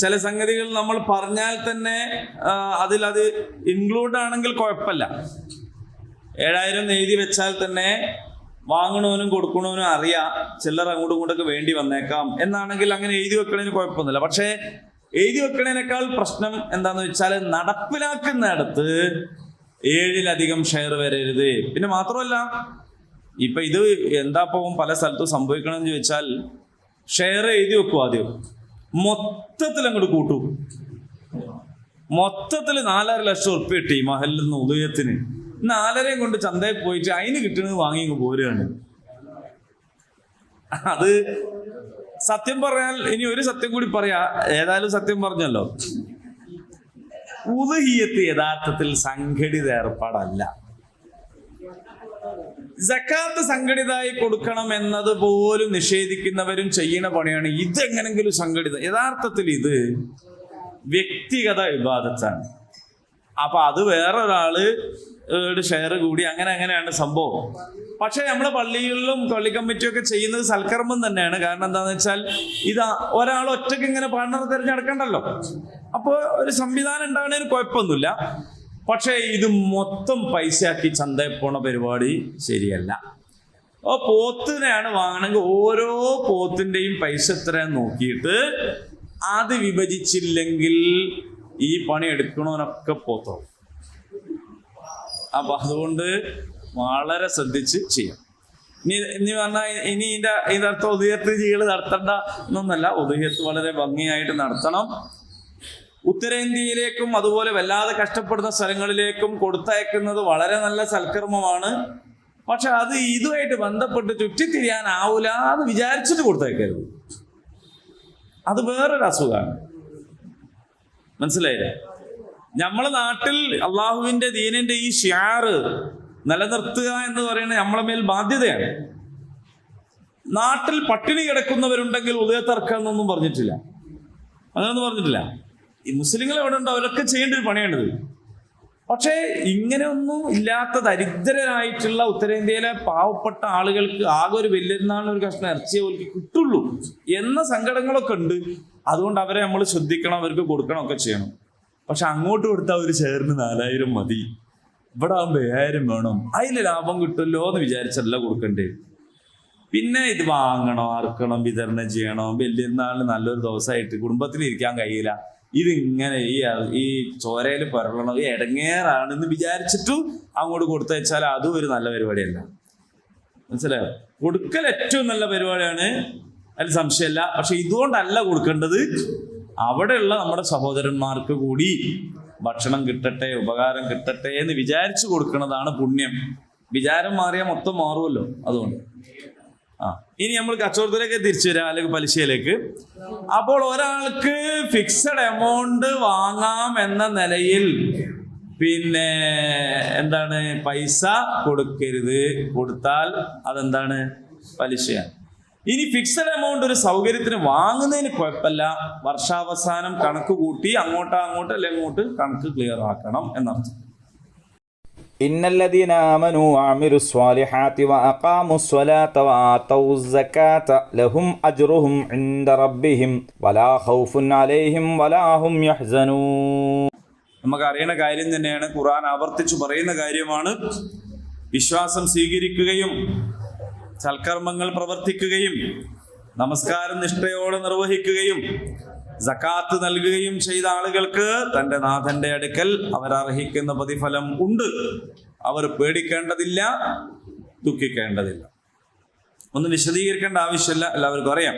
ചില സംഗതികൾ നമ്മൾ പറഞ്ഞാൽ തന്നെ അതിലത് ഇൻക്ലൂഡ് ആണെങ്കിൽ കുഴപ്പമില്ല. 7,000 എഴുതി വെച്ചാൽ തന്നെ വാങ്ങണവനും കൊടുക്കണവനും അറിയാം ചില്ലറ അങ്ങോട്ടും ഇങ്ങോട്ടൊക്കെ വേണ്ടി വന്നേക്കാം എന്നാണെങ്കിൽ അങ്ങനെ എഴുതി വെക്കണതിന് കുഴപ്പമൊന്നുമില്ല. പക്ഷേ എഴുതി വെക്കണതിനേക്കാൾ പ്രശ്നം എന്താന്ന് വെച്ചാൽ നടപ്പിലാക്കുന്നിടത്ത് 7-ലധികം ഷെയർ വരരുത്. പിന്നെ മാത്രമല്ല, ഇപ്പൊ ഇത് എന്താ പോകും പല സ്ഥലത്തും സംഭവിക്കണമെന്ന് ചോദിച്ചാൽ, ഷെയർ എഴുതി വെക്കും, ആദ്യം മൊത്തത്തിൽ അങ്ങോട്ട് കൂട്ടും. മൊത്തത്തിൽ 4.5 ലക്ഷം ഉറുപ്പ്യ കിട്ടി മഹലിൽ നിന്ന് ഉദയത്തിന്. 4.5 കൊണ്ട് ചന്തയിൽ പോയിട്ട് അതിന് കിട്ടുന്നത് വാങ്ങി പോരുകയാണ്. അത് സത്യം പറഞ്ഞാൽ, ഇനി ഒരു സത്യം കൂടി പറയാ, ഏതായാലും സത്യം പറഞ്ഞല്ലോ, ഉദ്ഹിയ്യത്ത് യഥാർത്ഥത്തിൽ സംഘടിത ഏർപ്പാടല്ല. സക്കാത്ത് സംഘടിതമായി കൊടുക്കണം എന്നത് പോലും നിഷേധിക്കുന്നവരും ചെയ്യുന്ന പണിയാണ് ഇതെങ്ങനെങ്കിലും സംഘടിതം. യഥാർത്ഥത്തിൽ ഇത് വ്യക്തിഗത വിവാദത്താണ്. അപ്പൊ അത് വേറൊരാള് ഷെയർ കൂടി അങ്ങനെയാണ് സംഭവം. പക്ഷെ നമ്മളെ പള്ളികളിലും പള്ളി കമ്മിറ്റിയൊക്കെ ചെയ്യുന്നത് സൽക്കർമ്മം തന്നെയാണ്. കാരണം എന്താണെന്ന് വെച്ചാൽ ഇത് ഒരാൾ ഒറ്റയ്ക്ക് ഇങ്ങനെ പാർട്ണർ തിരഞ്ഞെടുക്കണ്ടല്ലോ. അപ്പോൾ ഒരു സംവിധാനം ഉണ്ടാകുന്നതിന് കുഴപ്പമൊന്നുമില്ല. പക്ഷേ ഇത് മൊത്തം പൈസയാക്കി ചന്തയിൽ പോണ പരിപാടി ശരിയല്ല. അപ്പോൾ പോത്തിനെയാണ് വാങ്ങണമെങ്കിൽ ഓരോ പോത്തിൻ്റെയും പൈസ എത്രയാന്ന് നോക്കിയിട്ട് അത് വിഭജിച്ചില്ലെങ്കിൽ ഈ പണി എടുക്കണവനൊക്കെ പോത്തോ. അപ്പൊ അതുകൊണ്ട് വളരെ ശ്രദ്ധിച്ച് ചെയ്യാം. ഇനി പറഞ്ഞാൽ ഇതിൻ്റെ അർത്ഥം ഉദയത്ത് ചെയ്യൽ നടത്തണ്ട എന്നൊന്നല്ല. ഉദയത്ത് വളരെ ഭംഗിയായിട്ട് നടത്തണം. ഉത്തരേന്ത്യയിലേക്കും അതുപോലെ വല്ലാതെ കഷ്ടപ്പെടുന്ന സ്ഥലങ്ങളിലേക്കും കൊടുത്തയക്കുന്നത് വളരെ നല്ല സൽക്കർമ്മമാണ്. പക്ഷെ അത് ഇതുമായിട്ട് ബന്ധപ്പെട്ട് ചുറ്റിത്തിരിയാനാവൂല എന്ന് വിചാരിച്ചിട്ട് കൊടുത്തയക്കരുത്. അത് വേറൊരു അസുഖമാണ്. മനസ്സിലായില്ലേ? നമ്മളെ നാട്ടിൽ അള്ളാഹുവിന്റെ ദീനിന്റെ ഈ ഷിയാറ് നിലനിർത്തുക എന്ന് പറയുന്നത് നമ്മളെ മേൽ ബാധ്യതയാണ്. നാട്ടിൽ പട്ടിണി കിടക്കുന്നവരുണ്ടെങ്കിൽ ഉദയത്തർക്കാന്നൊന്നും പറഞ്ഞിട്ടില്ല, അങ്ങനൊന്നും പറഞ്ഞിട്ടില്ല. ഈ മുസ്ലിങ്ങൾ എവിടെ ഉണ്ടോ അവരൊക്കെ ചെയ്യേണ്ട ഒരു പണിയാണിത്. പക്ഷേ ഇങ്ങനെയൊന്നും ഇല്ലാത്ത ദരിദ്രരായിട്ടുള്ള ഉത്തരേന്ത്യയിലെ പാവപ്പെട്ട ആളുകൾക്ക് ആകെ ഒരു വലിയൊരുന്നാളിന് ഒരു കഷ്ണം ഇറച്ചിയെ പോലും കിട്ടുള്ളൂ എന്ന സങ്കടങ്ങളൊക്കെ ഉണ്ട്. അതുകൊണ്ട് അവരെ നമ്മൾ ശ്രദ്ധിക്കണം, അവർക്ക് കൊടുക്കണം, ഒക്കെ ചെയ്യണം. പക്ഷെ അങ്ങോട്ട് കൊടുത്താൽ ഒരു ഷെയറിന് 4000 മതി, ഇവിടെ ആകുമ്പോൾ 5000 വേണം, അതിൽ ലാഭം കിട്ടുമല്ലോ എന്ന് വിചാരിച്ചല്ല കൊടുക്കണ്ടേ. പിന്നെ ഇത് വാങ്ങണം, അറക്കണം, വിതരണം ചെയ്യണം. വലിയൊരുനാളിന് നല്ലൊരു ദിവസമായിട്ട് കുടുംബത്തിൽ ഇരിക്കാൻ കഴിയില്ല. ഇതിങ്ങനെ ഈ ചോരയിൽ പുരളണം, ഈ ഇടങ്ങേറാണെന്ന് വിചാരിച്ചിട്ടും അങ്ങോട്ട് കൊടുത്തയച്ചാൽ അതും ഒരു നല്ല പരിപാടിയല്ല. മനസ്സിലായോ? കൊടുക്കൽ ഏറ്റവും നല്ല പരിപാടിയാണ്, അതിൽ സംശയമില്ല. പക്ഷെ ഇതുകൊണ്ടല്ല കൊടുക്കേണ്ടത്. അവിടെയുള്ള നമ്മുടെ സഹോദരന്മാർക്ക് കൂടി ഭക്ഷണം കിട്ടട്ടെ, ഉപകാരം കിട്ടട്ടെ എന്ന് വിചാരിച്ചു കൊടുക്കുന്നതാണ് പുണ്യം. വിചാരം മാറിയാൽ മൊത്തം മാറുമല്ലോ. അതുകൊണ്ട് ഇനി നമ്മൾ കച്ചവടത്തിലേക്ക് തിരിച്ചു വരാം, അല്ലെങ്കിൽ പലിശയിലേക്ക്. അപ്പോൾ ഒരാൾക്ക് ഫിക്സഡ് എമൗണ്ട് വാങ്ങാം എന്ന നിലയിൽ പിന്നെ എന്താണ്, പൈസ കൊടുക്കരുത്. കൊടുത്താൽ അതെന്താണ്, പലിശയാണ്. ഇനി ഫിക്സഡ് എമൗണ്ട് ഒരു സൗകര്യത്തിന് വാങ്ങുന്നതിന് കുഴപ്പമില്ല. വർഷാവസാനം കണക്ക് കൂട്ടി അങ്ങോട്ട് അല്ലെങ്കിൽ അങ്ങോട്ട് കണക്ക് ക്ലിയർ ആക്കണം എന്നർത്ഥം.
ഇന്നല്ലദീന ആമനു വഅമിലു സ്വാലിഹാത്തി വഅഖാമു സ്സലാത്ത വആതൗ സകാത്ത ലഹും അജ്റുഹും ഇൻദ റബ്ബിഹിം വലാ ഖൗഫുൻ അലൈഹിം വലാ ഹും യഹ്സനൂൻ.
നമുക്ക് അറിയുന്ന കാര്യം തന്നെയാണ്, ഖുർആൻ ആവർത്തിച്ചു പറയുന്ന കാര്യമാണ്. വിശ്വാസം സ്വീകരിക്കുകയും സൽക്കർമ്മങ്ങൾ പ്രവർത്തിക്കുകയും നമസ്കാരം നിഷ്ഠയോടെ നിർവഹിക്കുകയും സകാത്ത് നൽകുകയും ചെയ്ത ആളുകൾക്ക് തൻ്റെ നാഥന്റെ അടുക്കൽ അവരർഹിക്കുന്ന പ്രതിഫലം ഉണ്ട്. അവർ പേടിക്കേണ്ടതില്ല, ദുഃഖിക്കേണ്ടതില്ല. ഒന്നും വിശദീകരിക്കേണ്ട ആവശ്യമില്ല, എല്ലാവർക്കും അറിയാം.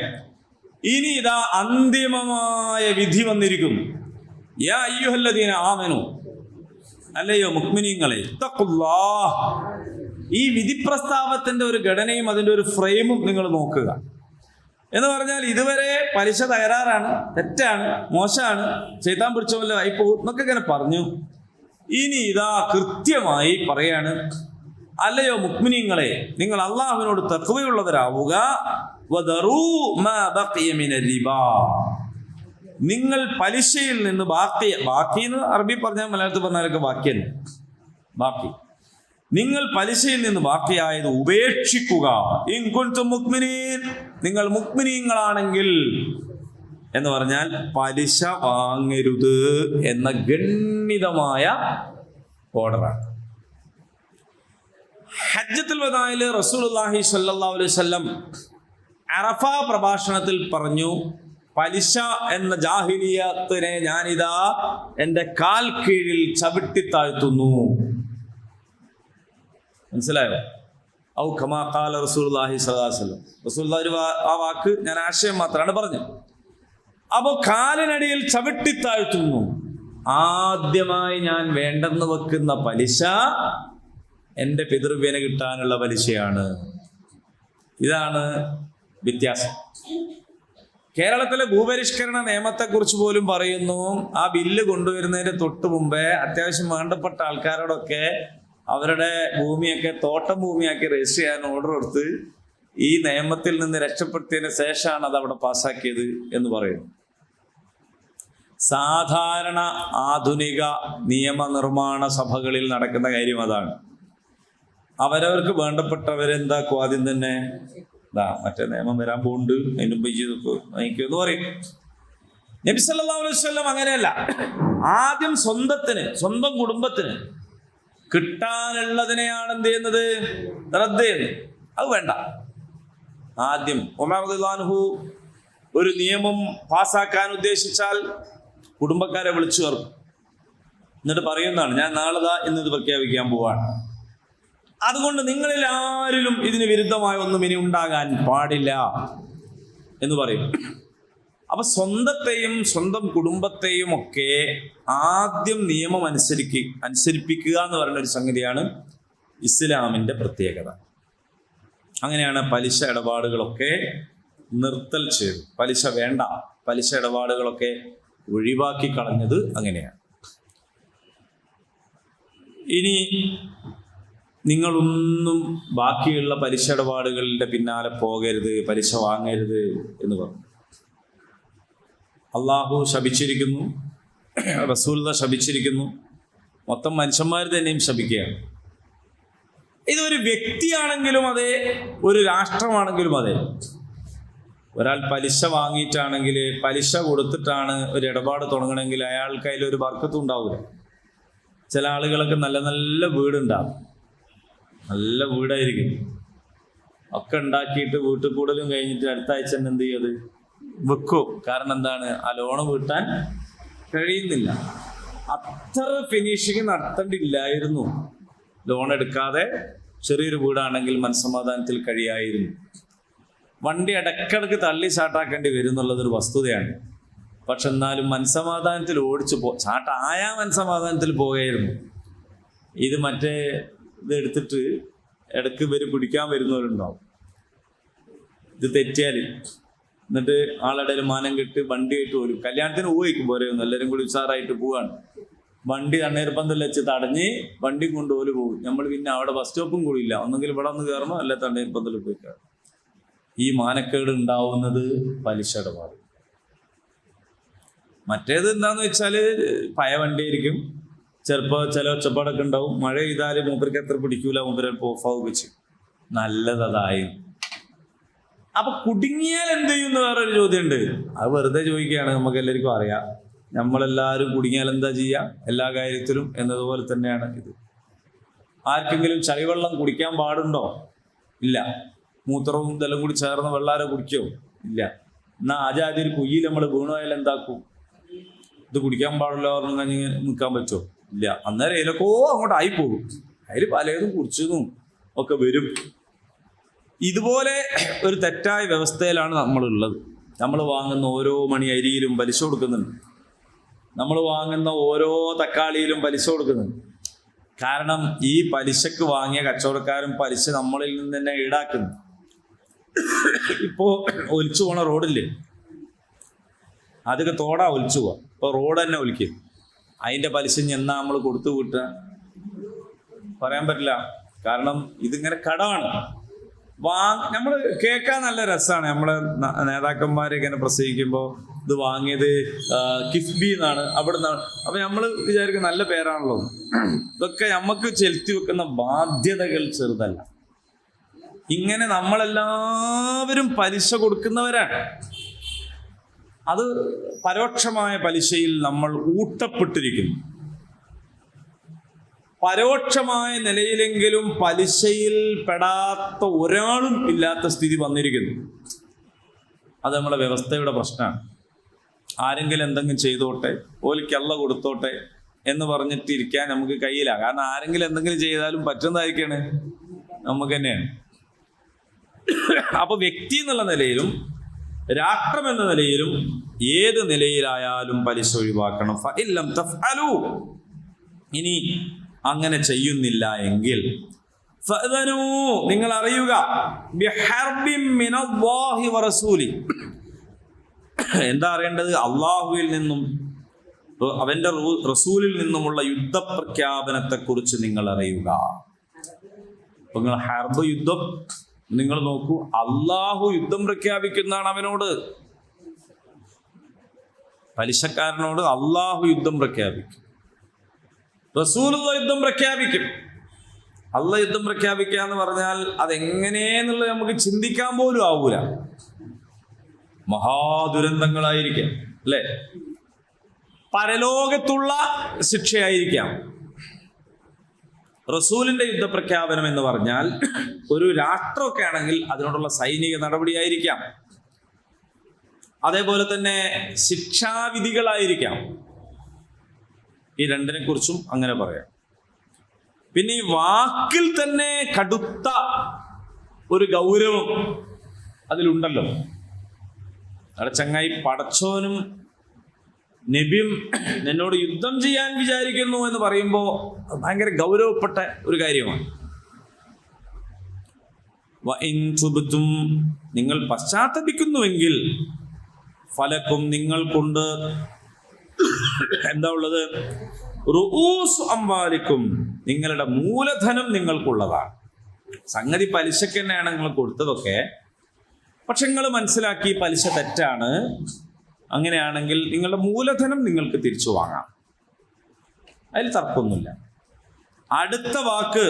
ഇനി ഇതാ അന്തിമമായ വിധി വന്നിരിക്കുന്നു. യാ അയ്യുഹല്ലദീന ആമനു, അല്ലയോ മുഅ്മിനീങ്ങളെ, തഖുല്ലാഹ്. ഈ വിധി പ്രസ്താവത്തിന്റെ ഒരു ഘടനയും അതിന്റെ ഒരു ഫ്രെയിമും നിങ്ങൾ നോക്കുക. എന്ന് പറഞ്ഞാൽ ഇതുവരെ പലിശ തകരാറാണ്, തെറ്റാണ്, മോശമാണ്, ചെയ്താൻ പിടിച്ചവല്ല വായ്പോ എന്നൊക്കെ ഇങ്ങനെ പറഞ്ഞു. ഇനി ഇതാ കൃത്യമായി പറയാണ്, അല്ലയോ മുഅ്മിനീങ്ങളെ, നിങ്ങൾ അള്ളാഹുവിനോട് തഖ്വയുള്ളവരാവുക. വദറൂ മാ ബഖിയ മിനർ റിബാ. നിങ്ങൾ പലിശയിൽ നിന്ന് ബാക്കി എന്ന് അറബി പറഞ്ഞാൽ മലയാളത്തിൽ പറഞ്ഞാലൊക്കെ ബാക്കിയല്ല, ബാക്കി. നിങ്ങൾ പലിശയിൽ നിന്ന് ബാക്കിയായത് ഉപേക്ഷിക്കുക. ഇൻ കുൻതും മുഅ്മിനീൻ, നിങ്ങൾ മുഅ്മിനീങ്ങളാണെങ്കിൽ എന്ന് പറഞ്ഞാൽ പലിശ വാങ്ങരുത് എന്ന ഗണ്യമായ ഓർഡറാണ്. ഹജ്ജത്തുൽ വദാഇൽ റസൂലുള്ളാഹി സ്വല്ലല്ലാഹു അലൈഹി വസല്ലം അറഫ പ്രഭാഷണത്തിൽ പറഞ്ഞു, പലിശ എന്ന ജാഹിലിയത്തിനെ ഞാനിതാ എൻ്റെ കാൽ കീഴിൽ ചവിട്ടിത്താഴ്ത്തുന്നു. മനസ്സിലായോ? ഔ കമാ ഖാല റസൂലുള്ളാഹി സ്വല്ലല്ലാഹു അലൈഹി വസല്ലം. റസൂലുള്ളാഹി ആ വാക്ക് ഞാൻ ആശയം മാത്രമാണ് പറഞ്ഞത്. അപ്പോൾ കാലിനടിയിൽ ചവിട്ടിത്താഴ്ത്തുന്നു. ആദ്യമായി ഞാൻ വേണ്ടെന്ന് വെക്കുന്ന പലിശ എൻ്റെ പിതൃവ്യന കിട്ടാനുള്ള പലിശയാണ്. ഇതാണ് വ്യത്യാസം. കേരളത്തിലെ ഭൂപരിഷ്കരണ നിയമത്തെക്കുറിച്ച് പോലും പറയുന്നു. ആ ബില്ല് കൊണ്ടുവരുന്നതിന് തൊട്ട് മുമ്പേ അത്യാവശ്യം വേണ്ടപ്പെട്ട ആൾക്കാരോടൊക്കെ അവരുടെ ഭൂമിയൊക്കെ തോട്ടം ഭൂമിയാക്കി രജിസ്റ്റർ ചെയ്യാൻ ഓർഡർ കൊടുത്ത് ഈ നിയമത്തിൽ നിന്ന് രക്ഷപ്പെടുത്തിയതിന് ശേഷമാണ് അത് അവിടെ പാസ്സാക്കിയത് എന്ന് പറയുന്നു. സാധാരണ ആധുനിക നിയമനിർമ്മാണ സഭകളിൽ നടക്കുന്ന കാര്യം അതാണ്. അവരവർക്ക് വേണ്ടപ്പെട്ടവരെന്താക്കും, ആദ്യം തന്നെ മറ്റേ നിയമം വരാൻ പോകുന്നുണ്ട്, അതിന് മുമ്പ് നയിക്കുമെന്ന് പറയും. നബി സല്ലല്ലാഹു അലൈഹി വസല്ലം അങ്ങനെയല്ല. ആദ്യം സ്വന്തം കുടുംബത്തിന് കിട്ടാനുള്ളതിനെയാണ് എന്ത് ചെയ്യുന്നത്, റദ്ദ് ചെയ്യുന്നത്. അത് വേണ്ട. ആദ്യം ഉമർ റളിയല്ലാഹു അൻഹു ഒരു നിയമം പാസ്സാക്കാൻ ഉദ്ദേശിച്ചാൽ കുടുംബക്കാരെ വിളിച്ചു ചേർക്കും. എന്നിട്ട് പറയുന്നതാണ്, ഞാൻ നാളെ ഇന്നത് പ്രഖ്യാപിക്കാൻ പോവാണ്. അതുകൊണ്ട് നിങ്ങളിൽ ആരിലും ഇതിന് വിരുദ്ധമായ ഒന്നും ഇനി ഉണ്ടാകാൻ പാടില്ല എന്ന് പറയും. അപ്പൊ സ്വന്തം കുടുംബത്തെയും ഒക്കെ ആദ്യം നിയമം അനുസരിപ്പിക്കുക എന്ന് പറയുന്ന ഒരു സംഗതിയാണ് ഇസ്ലാമിന്റെ പ്രത്യേകത. അങ്ങനെയാണ് പലിശ ഇടപാടുകളൊക്കെ നിർത്തൽ ചെയ്തു. പലിശ വേണ്ട, പലിശ ഇടപാടുകളൊക്കെ ഒഴിവാക്കി കളഞ്ഞത് അങ്ങനെയാണ്. ഇനി നിങ്ങളൊന്നും ബാക്കിയുള്ള പലിശ ഇടപാടുകളുടെ പിന്നാലെ പോകരുത്, പലിശ വാങ്ങരുത് എന്ന് പറഞ്ഞു. അള്ളാഹു ശപിച്ചിരിക്കുന്നു, റസൂലുള്ളാഹി ശപിച്ചിരിക്കുന്നു, മൊത്തം മനുഷ്യന്മാർ തന്നെയും ശപിക്കുകയാണ്. ഇതൊരു വ്യക്തിയാണെങ്കിലും അതെ, ഒരു രാഷ്ട്രമാണെങ്കിലും അതെ. ഒരാൾ പലിശ വാങ്ങിയിട്ടാണെങ്കിൽ, പലിശ കൊടുത്തിട്ടാണ് ഒരു ഇടപാട് തുടങ്ങണമെങ്കിൽ അയാൾക്ക് അതിലൊരു ബർക്കത്തും ഉണ്ടാവില്ല. ചില ആളുകളൊക്കെ നല്ല നല്ല വീടുണ്ടാകും, നല്ല വീടായിരിക്കും, ഒക്കെ ഉണ്ടാക്കിയിട്ട് വീട്ടിൽ കൂടലും കഴിഞ്ഞിട്ട് അടുത്ത ആഴ്ച തന്നെ എന്ത് ചെയ്യും, അത് വെക്കും. കാരണം എന്താണ്, ആ ലോണ് വീട്ടാൻ കഴിയുന്നില്ല. അത്ര ഫിനിഷിങ് നടത്തേണ്ടില്ലായിരുന്നു. ലോൺ എടുക്കാതെ ചെറിയൊരു വീടാണെങ്കിൽ മനസ്സമാധാനത്തിൽ കഴിയായിരുന്നു. വണ്ടി ഇടക്കിടക്ക് തള്ളി ചാട്ടാക്കേണ്ടി വരും എന്നുള്ളതൊരു വസ്തുതയാണ്. പക്ഷെ എന്നാലും മനസ്സമാധാനത്തിൽ ഓടിച്ചു ചാട്ടായ മനസ്സമാധാനത്തിൽ പോവുകയായിരുന്നു. ഇത് മറ്റേ ഇത് എടുത്തിട്ട് ഇടക്ക് പിടിക്കാൻ വരുന്നവരുണ്ടാവും. ഇത് തെറ്റിയാൽ എന്നിട്ട് ആളുടെ മാനം കെട്ട് വണ്ടിയായിട്ട് പോലും കല്യാണത്തിന് പോയിക്കും പോരെയൊന്നും, എല്ലാവരും കൂടി ഉഷാറായിട്ട് പോവാണ്. വണ്ടി തണ്ണീർപ്പന്തൽ വെച്ച് തടഞ്ഞ് വണ്ടി കൊണ്ട് ഓല് പോകും. നമ്മൾ പിന്നെ അവിടെ ബസ് സ്റ്റോപ്പും കൂടിയില്ല, ഒന്നെങ്കിൽ ഇവിടെ ഒന്ന് കയറണോ അല്ലെ തണ്ണീർപ്പന്തൽ പോയി കയറണം. ഈ മാനക്കേട് ഉണ്ടാവുന്നത് പലിശ ഇടപാട്. മറ്റേത് എന്താന്ന് വെച്ചാൽ പഴയ വണ്ടിയായിരിക്കും, ചിലപ്പോൾ ചില ഒച്ചപ്പാടൊക്കെ ഉണ്ടാവും. മഴ പെയ്താൽ മൂപ്പർക്ക് എത്ര പിടിക്കൂല, മൂപ്പര് ഓഫാവുക വെച്ച് നല്ലതായി. അപ്പൊ കുടുങ്ങിയാൽ എന്ത് ചെയ്യുന്ന വേറൊരു ചോദ്യമുണ്ട്. അത് വെറുതെ ചോദിക്കുകയാണ്, നമുക്ക് എല്ലാവർക്കും അറിയാം. നമ്മളെല്ലാവരും കുടുങ്ങിയാൽ എന്താ ചെയ്യുക എല്ലാ കാര്യത്തിലും എന്നതുപോലെ തന്നെയാണ് ഇത്. ആർക്കെങ്കിലും ചളിവെള്ളം കുടിക്കാൻ പാടുണ്ടോ? ഇല്ല. മൂത്രവും ഇതെല്ലാം കൂടി ചേർന്ന് വെള്ളാരെ കുടിക്കോ? ഇല്ല. എന്നാ ആജാതി ഒരു കുയ്യിൽ നമ്മൾ വീണുപോയാൽ എന്താക്കും? ഇത് കുടിക്കാൻ പാടില്ല പറഞ്ഞു നിൽക്കാൻ പറ്റുമോ? ഇല്ല. അന്നേരം ഇതിലൊക്കെ അങ്ങോട്ട് ആയിപ്പോകും. അതിൽ പലതും കുടിച്ചതും ഒക്കെ വരും. ഇതുപോലെ ഒരു തെറ്റായ വ്യവസ്ഥയിലാണ് നമ്മളുള്ളത്. നമ്മൾ വാങ്ങുന്ന ഓരോ മണി അരിയിലും പലിശ കൊടുക്കുന്നുണ്ട്. നമ്മൾ വാങ്ങുന്ന ഓരോ തക്കാളിയിലും പലിശ കൊടുക്കുന്നുണ്ട്. കാരണം ഈ പലിശക്ക് വാങ്ങിയ കച്ചവടക്കാരും പലിശ നമ്മളിൽ നിന്ന് തന്നെ ഈടാക്കുന്നു. ഇപ്പോ ഒലിച്ചു പോണ റോഡില്ലേ, അതൊക്കെ തോടാ ഒലിച്ചു പോവാ. ഇപ്പൊ റോഡ് തന്നെ ഒലിക്കും. അതിന്റെ പലിശ എന്നാ നമ്മൾ കൊടുത്തു വിട്ടുക പറയാൻ പറ്റില്ല. കാരണം ഇതിങ്ങനെ കടമാണ്. നമ്മൾ കേൾക്കാൻ നല്ല രസമാണ്. നമ്മളെ നേതാക്കന്മാരെ ഇങ്ങനെ പ്രസംഗിക്കുമ്പോൾ ഇത് വാങ്ങിയത് കിഫ്ബി എന്നാണ്, അവിടെ നിന്നാണ്. അപ്പൊ നമ്മൾ വിചാരിക്കും നല്ല പേരാണല്ലോ. ഇതൊക്കെ നമുക്ക് ചെലുത്തി വെക്കുന്ന ബാധ്യതകൾ ചെറുതല്ല. ഇങ്ങനെ നമ്മളെല്ലാവരും പലിശ കൊടുക്കുന്നവരാണ്. അത് പരോക്ഷമായ പലിശയിൽ നമ്മൾ ഊട്ടപ്പെട്ടിരിക്കുന്നു. പരോക്ഷമായ നിലയിലെങ്കിലും പലിശയിൽ പെടാത്ത ഒരാളും ഇല്ലാത്ത സ്ഥിതി വന്നിരിക്കുന്നു. അത് നമ്മളെ വ്യവസ്ഥയുടെ പ്രശ്നമാണ്. ആരെങ്കിലും എന്തെങ്കിലും ചെയ്തോട്ടെ, ഓലിക്ക് അള്ള കൊടുത്തോട്ടെ എന്ന് പറഞ്ഞിട്ടിരിക്കാൻ നമുക്ക് കഴിയില്ല. കാരണം ആരെങ്കിലും എന്തെങ്കിലും ചെയ്താലും പറ്റുന്നതായിരിക്കാണ് നമുക്ക് തന്നെയാണ്. അപ്പൊ വ്യക്തി എന്നുള്ള നിലയിലും രാഷ്ട്രം എന്ന നിലയിലും ഏത് നിലയിലായാലും പലിശ ഒഴിവാക്കണം. ഫഇല്ലം തഫ്അലു, ഇനി അങ്ങനെ ചെയ്യുന്നില്ല എങ്കിൽ ഫഅദനൂ, നിങ്ങൾ അറിയുക, ബിഹർബിൻ മിനല്ലാഹി വറസൂലി, എന്താ അറിയേണ്ടത്? അള്ളാഹുവിൽ നിന്നും അവന്റെ റസൂലിൽ നിന്നുമുള്ള യുദ്ധപ്രഖ്യാപനത്തെക്കുറിച്ച് നിങ്ങൾ അറിയുക. അപ്പൊ നിങ്ങൾ ഹർബ് യുദ്ധം നിങ്ങൾ നോക്കൂ, അള്ളാഹു യുദ്ധം പ്രഖ്യാപിക്കുന്നതാണ് അവനോട്. പലിശക്കാരനോട് അള്ളാഹു യുദ്ധം പ്രഖ്യാപിക്കും, റസൂലുള്ള യുദ്ധം പ്രഖ്യാപിക്കും. അള്ളാഹ് യുദ്ധം പ്രഖ്യാപിക്കുക എന്ന് പറഞ്ഞാൽ അതെങ്ങനെയെന്നുള്ളത് നമുക്ക് ചിന്തിക്കാൻ പോലും ആവൂല. മഹാദുരന്തങ്ങളായിരിക്കാം, അല്ലെ? പരലോകത്തുള്ള ശിക്ഷയായിരിക്കാം. റസൂലിന്റെ യുദ്ധപ്രഖ്യാപനം എന്ന് പറഞ്ഞാൽ ഒരു രാഷ്ട്രമൊക്കെ ആണെങ്കിൽ അതിനോടുള്ള സൈനിക നടപടിയായിരിക്കാം. അതേപോലെ തന്നെ ശിക്ഷാവിധികളായിരിക്കാം. ഈ രണ്ടിനെ കുറിച്ചും അങ്ങനെ പറയാം. പിന്നെ ഈ വാക്കിൽ തന്നെ കടുത്ത ഒരു ഗൗരവം അതിലുണ്ടല്ലോ. അവിടെ ചങ്ങായി, പടച്ചോനും നബിയും എന്നോട് യുദ്ധം ചെയ്യാൻ വിചാരിക്കുന്നു എന്ന് പറയുമ്പോൾ ഭയങ്കര ഗൗരവപ്പെട്ട ഒരു കാര്യമാണ്. നിങ്ങൾ പശ്ചാത്തപിക്കുന്നുവെങ്കിൽ ഫലക്കും നിങ്ങൾക്കുണ്ട് എന്താ ഉള്ളത്? റുഊസ് അംവാലിക്കും, നിങ്ങളുടെ മൂലധനം നിങ്ങൾക്കുള്ളതാണ്. സംഗതി പലിശക്ക് തന്നെയാണ് നിങ്ങൾ കൊടുത്തതൊക്കെ. പക്ഷെ നിങ്ങൾ മനസ്സിലാക്കി പലിശ തെറ്റാണ്. അങ്ങനെയാണെങ്കിൽ നിങ്ങളുടെ മൂലധനം നിങ്ങൾക്ക് തിരിച്ചു വാങ്ങാം, അതിൽ തർക്കമൊന്നുമില്ല. അടുത്ത വാക്ക്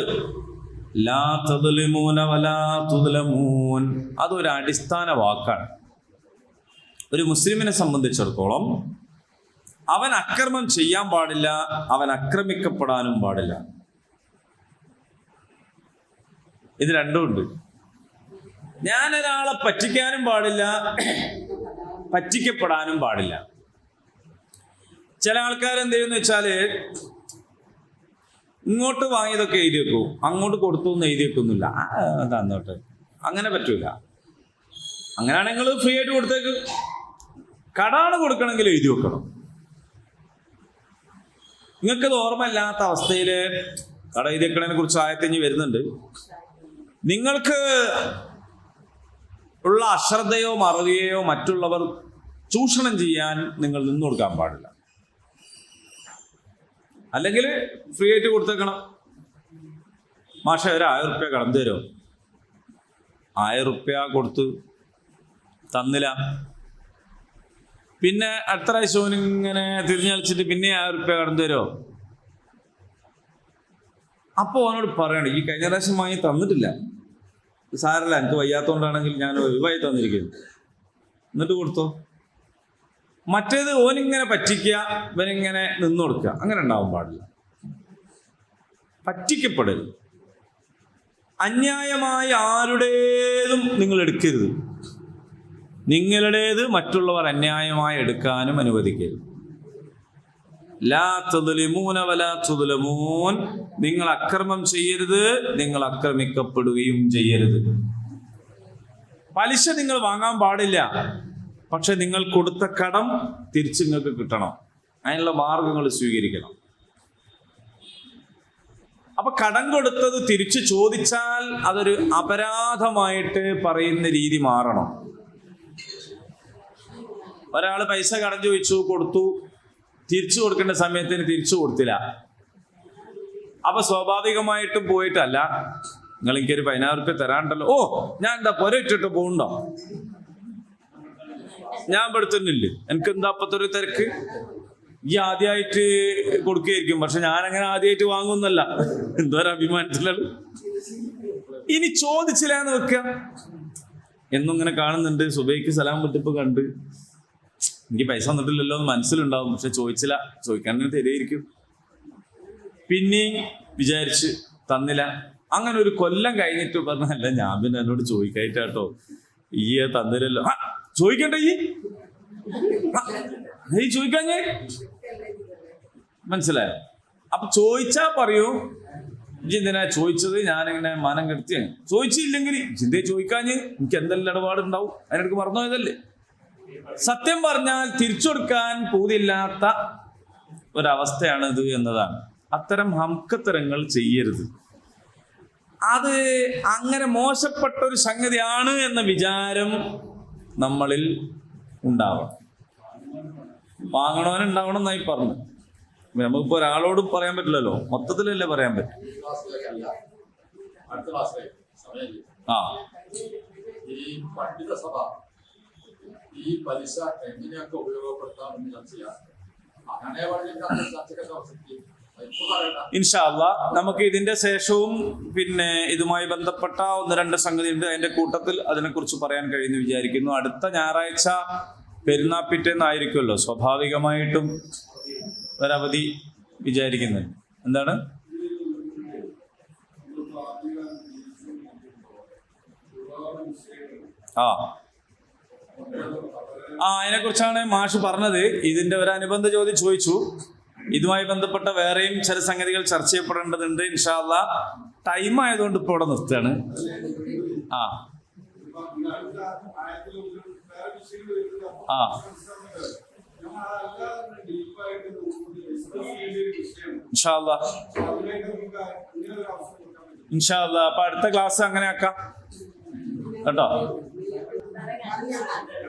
ലാ തദ്ലിമൂന വലാ തുദ്ലമൂൻ, അതൊരു അടിസ്ഥാന വാക്കാണ്. ഒരു മുസ്ലിമിനെ സംബന്ധിച്ചിടത്തോളം അവൻ അക്രമം ചെയ്യാൻ പാടില്ല, അവൻ ആക്രമിക്കപ്പെടാനും പാടില്ല. ഇത് രണ്ടും ഉണ്ട്. ഞാൻ ഒരാളെ പറ്റിക്കാനും പാടില്ല, പറ്റിക്കപ്പെടാനും പാടില്ല. ചില ആൾക്കാർ എന്ത് ചെയ്യുമെന്ന് വെച്ചാല് ഇങ്ങോട്ട് വാങ്ങിയതൊക്കെ എഴുതി വെക്കൂ, അങ്ങോട്ട് കൊടുത്തു എന്ന് എഴുതി വെക്കൊന്നുമില്ല. അതാന്നോട്ട് അങ്ങനെ പറ്റൂല. അങ്ങനെയാണെങ്കിൽ ഫ്രീ ആയിട്ട് കൊടുത്തേക്ക്. കടാണ് കൊടുക്കണമെങ്കിൽ എഴുതി വെക്കണം. നിങ്ങൾക്കത് ഓർമ്മയില്ലാത്ത അവസ്ഥയിൽ കട എഴുതി വെക്കണതിനെ കുറിച്ച് ആയത്തിഞ്ഞ് വരുന്നുണ്ട്. നിങ്ങൾക്ക് ഉള്ള അശ്രദ്ധയോ മറവിയോ മറ്റുള്ളവർ ചൂഷണം ചെയ്യാൻ നിങ്ങൾ നിന്നു കൊടുക്കാൻ പാടില്ല. അല്ലെങ്കിൽ ഫ്രീ ആയിട്ട് കൊടുത്തേക്കണം. മാഷ ഒരു 1000 റുപ്യ കടന്നു തരുമോ? 1000 റുപ്യ കൊടുത്ത് തന്നില്ല. പിന്നെ അടുത്ത പ്രാവശ്യം ഇങ്ങനെ തിരിഞ്ഞളിച്ചിട്ട് പിന്നെ 1000 റുപ്യ കടന്നു തരുമോ? അപ്പോൾ അവനോട് പറയണം, ഈ കഴിഞ്ഞ പ്രാവശ്യം വാങ്ങി തന്നിട്ടില്ല, സാരല്ല, എനിക്ക് വയ്യാത്തോണ്ടാണെങ്കിൽ ഞാൻ ഒഴിവായി തന്നിരിക്കുന്നു, എന്നിട്ട് കൊടുത്തോ. മറ്റേത് ഓനിങ്ങനെ പറ്റിക്കുക, ഇവനിങ്ങനെ നിന്നു കൊടുക്കുക, അങ്ങനെ ഉണ്ടാവാൻ പാടില്ല. പറ്റിക്കപ്പെടരുത്. അന്യായമായ ആരുടേതും നിങ്ങൾ എടുക്കരുത്. നിങ്ങളുടേത് മറ്റുള്ളവർ അന്യായമായി എടുക്കാനും അനുവദിക്കരുത്. ലാ തദ്ലിമൂന വലാ തുദ്ലമൂൻ, നിങ്ങൾ അക്രമം ചെയ്യരുത്, നിങ്ങൾ ആക്രമിക്കപ്പെടുകയും ചെയ്യരുത്. പലിശ നിങ്ങൾ വാങ്ങാൻ പാടില്ല, പക്ഷെ നിങ്ങൾ കൊടുത്ത കടം തിരിച്ച് നിങ്ങൾക്ക് കിട്ടണം. അതിനുള്ള മാർഗങ്ങൾ സ്വീകരിക്കണം. അപ്പൊ കടം കൊടുത്തത് തിരിച്ചു ചോദിച്ചാൽ അതൊരു അപരാധമായിട്ട് പറയുന്ന രീതി മാറണം. ഒരാൾ പൈസ കടം ചോദിച്ചു, കൊടുത്തു, തിരിച്ചു കൊടുക്കേണ്ട സമയത്തിന് തിരിച്ചു കൊടുത്തില്ല. അപ്പൊ സ്വാഭാവികമായിട്ടും പോയിട്ടല്ല, നിങ്ങൾ എനിക്കൊരു 10,000 റുപ്യ തരാണ്ടല്ലോ, ഓ ഞാൻ എന്താ പൊര ഇട്ടിട്ട് പോകണ്ടോ, ഞാൻ പെടുത്തുന്നില്ല, എനിക്ക് എന്താ അപ്പത്തൊരു തിരക്ക്, ഈ ആദ്യമായിട്ട് കൊടുക്കുകയായിരിക്കും, പക്ഷെ ഞാൻ അങ്ങനെ ആദ്യമായിട്ട് വാങ്ങുന്നല്ല, എന്തോ ഒരു അഭിമാനത്തിലാണ്. ഇനി ചോദിച്ചില്ല എന്ന് വെക്കുക. എന്നും ഇങ്ങനെ കാണുന്നുണ്ട്, സുബൈക്ക് സലാം വിട്ടിപ്പോ കണ്ട്, എനിക്ക് പൈസ തന്നിട്ടില്ലല്ലോ എന്ന് മനസ്സിലുണ്ടാവും, പക്ഷെ ചോദിച്ചില്ല, ചോദിക്കാൻ തരുമായിരിക്കും. പിന്നെയും വിചാരിച്ച് തന്നില്ല. അങ്ങനെ ഒരു കൊല്ലം കഴിഞ്ഞിട്ട് പറഞ്ഞല്ല, ഞാൻ പിന്നെ എന്നോട് ചോദിക്കായിട്ടാട്ടോ, ഈ തന്നില്ലല്ലോ. ചോദിക്കണ്ട, ഈ ചോദിക്കാൻ ഞാൻ മനസ്സിലായോ? അപ്പൊ ചോദിച്ചാ പറയൂ, ഇജ്ജ് എന്തിനാ ചോദിച്ചത്, ഞാനിങ്ങനെ മാനം കെടുത്തി. ചോദിച്ചില്ലെങ്കിൽ ചിന്തയെ ചോദിക്കാഞ്ഞ് എനിക്ക് എന്തെല്ലാം ഇടപാടുണ്ടാവും, അതിനെടുക്ക് മറന്നുപോയതല്ലേ. സത്യം പറഞ്ഞാൽ തിരിച്ചു കൊടുക്കാൻ പൂതിയില്ലാത്ത ഒരവസ്ഥയാണ് ഇത് എന്നതാണ്. അത്തരം ഹംക്കത്തരങ്ങൾ ചെയ്യരുത്. അത് അങ്ങനെ മോശപ്പെട്ട ഒരു സംഗതിയാണ് എന്ന വിചാരം നമ്മളിൽ ഉണ്ടാവണം. വാങ്ങണവനുണ്ടാവണം എന്നായി പറഞ്ഞു. നമുക്കിപ്പോ ഒരാളോടും പറയാൻ പറ്റില്ലല്ലോ, മൊത്തത്തിലല്ലേ പറയാൻ പറ്റും. ആ
ഈ പണ്ഡിത സഭ ഈ പലിശ എങ്ങനെയൊക്കെ ഉപയോഗപ്പെടുത്താമെന്ന് ചർച്ച ചെയ്യാം. അങ്ങനെ വളരെ ചർച്ചയ്ക്കൊക്കെ അവസരത്തിൽ
ഇൻഷാ അല്ലാ നമുക്ക് ഇതിന്റെ ശേഷവും പിന്നെ ഇതുമായി ബന്ധപ്പെട്ട 1-2 സംഗതിയുണ്ട്. അതിന്റെ കൂട്ടത്തിൽ അതിനെക്കുറിച്ച് പറയാൻ കഴിയുമെന്ന് വിചാരിക്കുന്നു. അടുത്ത ഞായറാഴ്ച പെരുന്നാൾ പിറ്റേന്നായിരിക്കുമല്ലോ, സ്വാഭാവികമായിട്ടും ഒരവധി വിചാരിക്കുന്നത്. എന്താണ്? അതിനെക്കുറിച്ചാണ് മാഷ് പറഞ്ഞത്. ഇതിന്റെ ഒരു അനുബന്ധ ചോദ്യം ചോദിച്ചു. ഇതുമായി ബന്ധപ്പെട്ട വേറെയും ചില സംഗതികൾ ചർച്ച ചെയ്യപ്പെടേണ്ടതുണ്ട്. ഇൻഷാ അല്ലാ ടൈം ആയതുകൊണ്ട് ഇപ്പോൾ ഇവിടെ നിർത്തുകയാണ്. ആ ആ ഇൻഷാ അല്ലാ ഇൻഷാ അല്ലാ അപ്പൊ അടുത്ത ക്ലാസ് അങ്ങനെ ആക്കാം കേട്ടോ.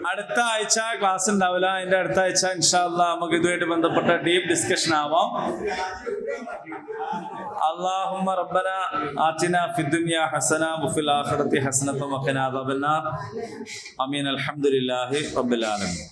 അടുത്ത ആഴ്ച ക്ലാസ് ഉണ്ടാവില്ല. അതിന്റെ അടുത്ത ആഴ്ച ഇൻഷാ അല്ലാ നമുക്ക് ഇതുമായിട്ട് ബന്ധപ്പെട്ട ഡീപ് ഡിസ്കഷൻ ആവാം. اللهم ربنا آتنا في الدنيا حسنة وفي الآخرة حسنة وقنا عذاب النار. آمين. الحمد لله رب العالمين.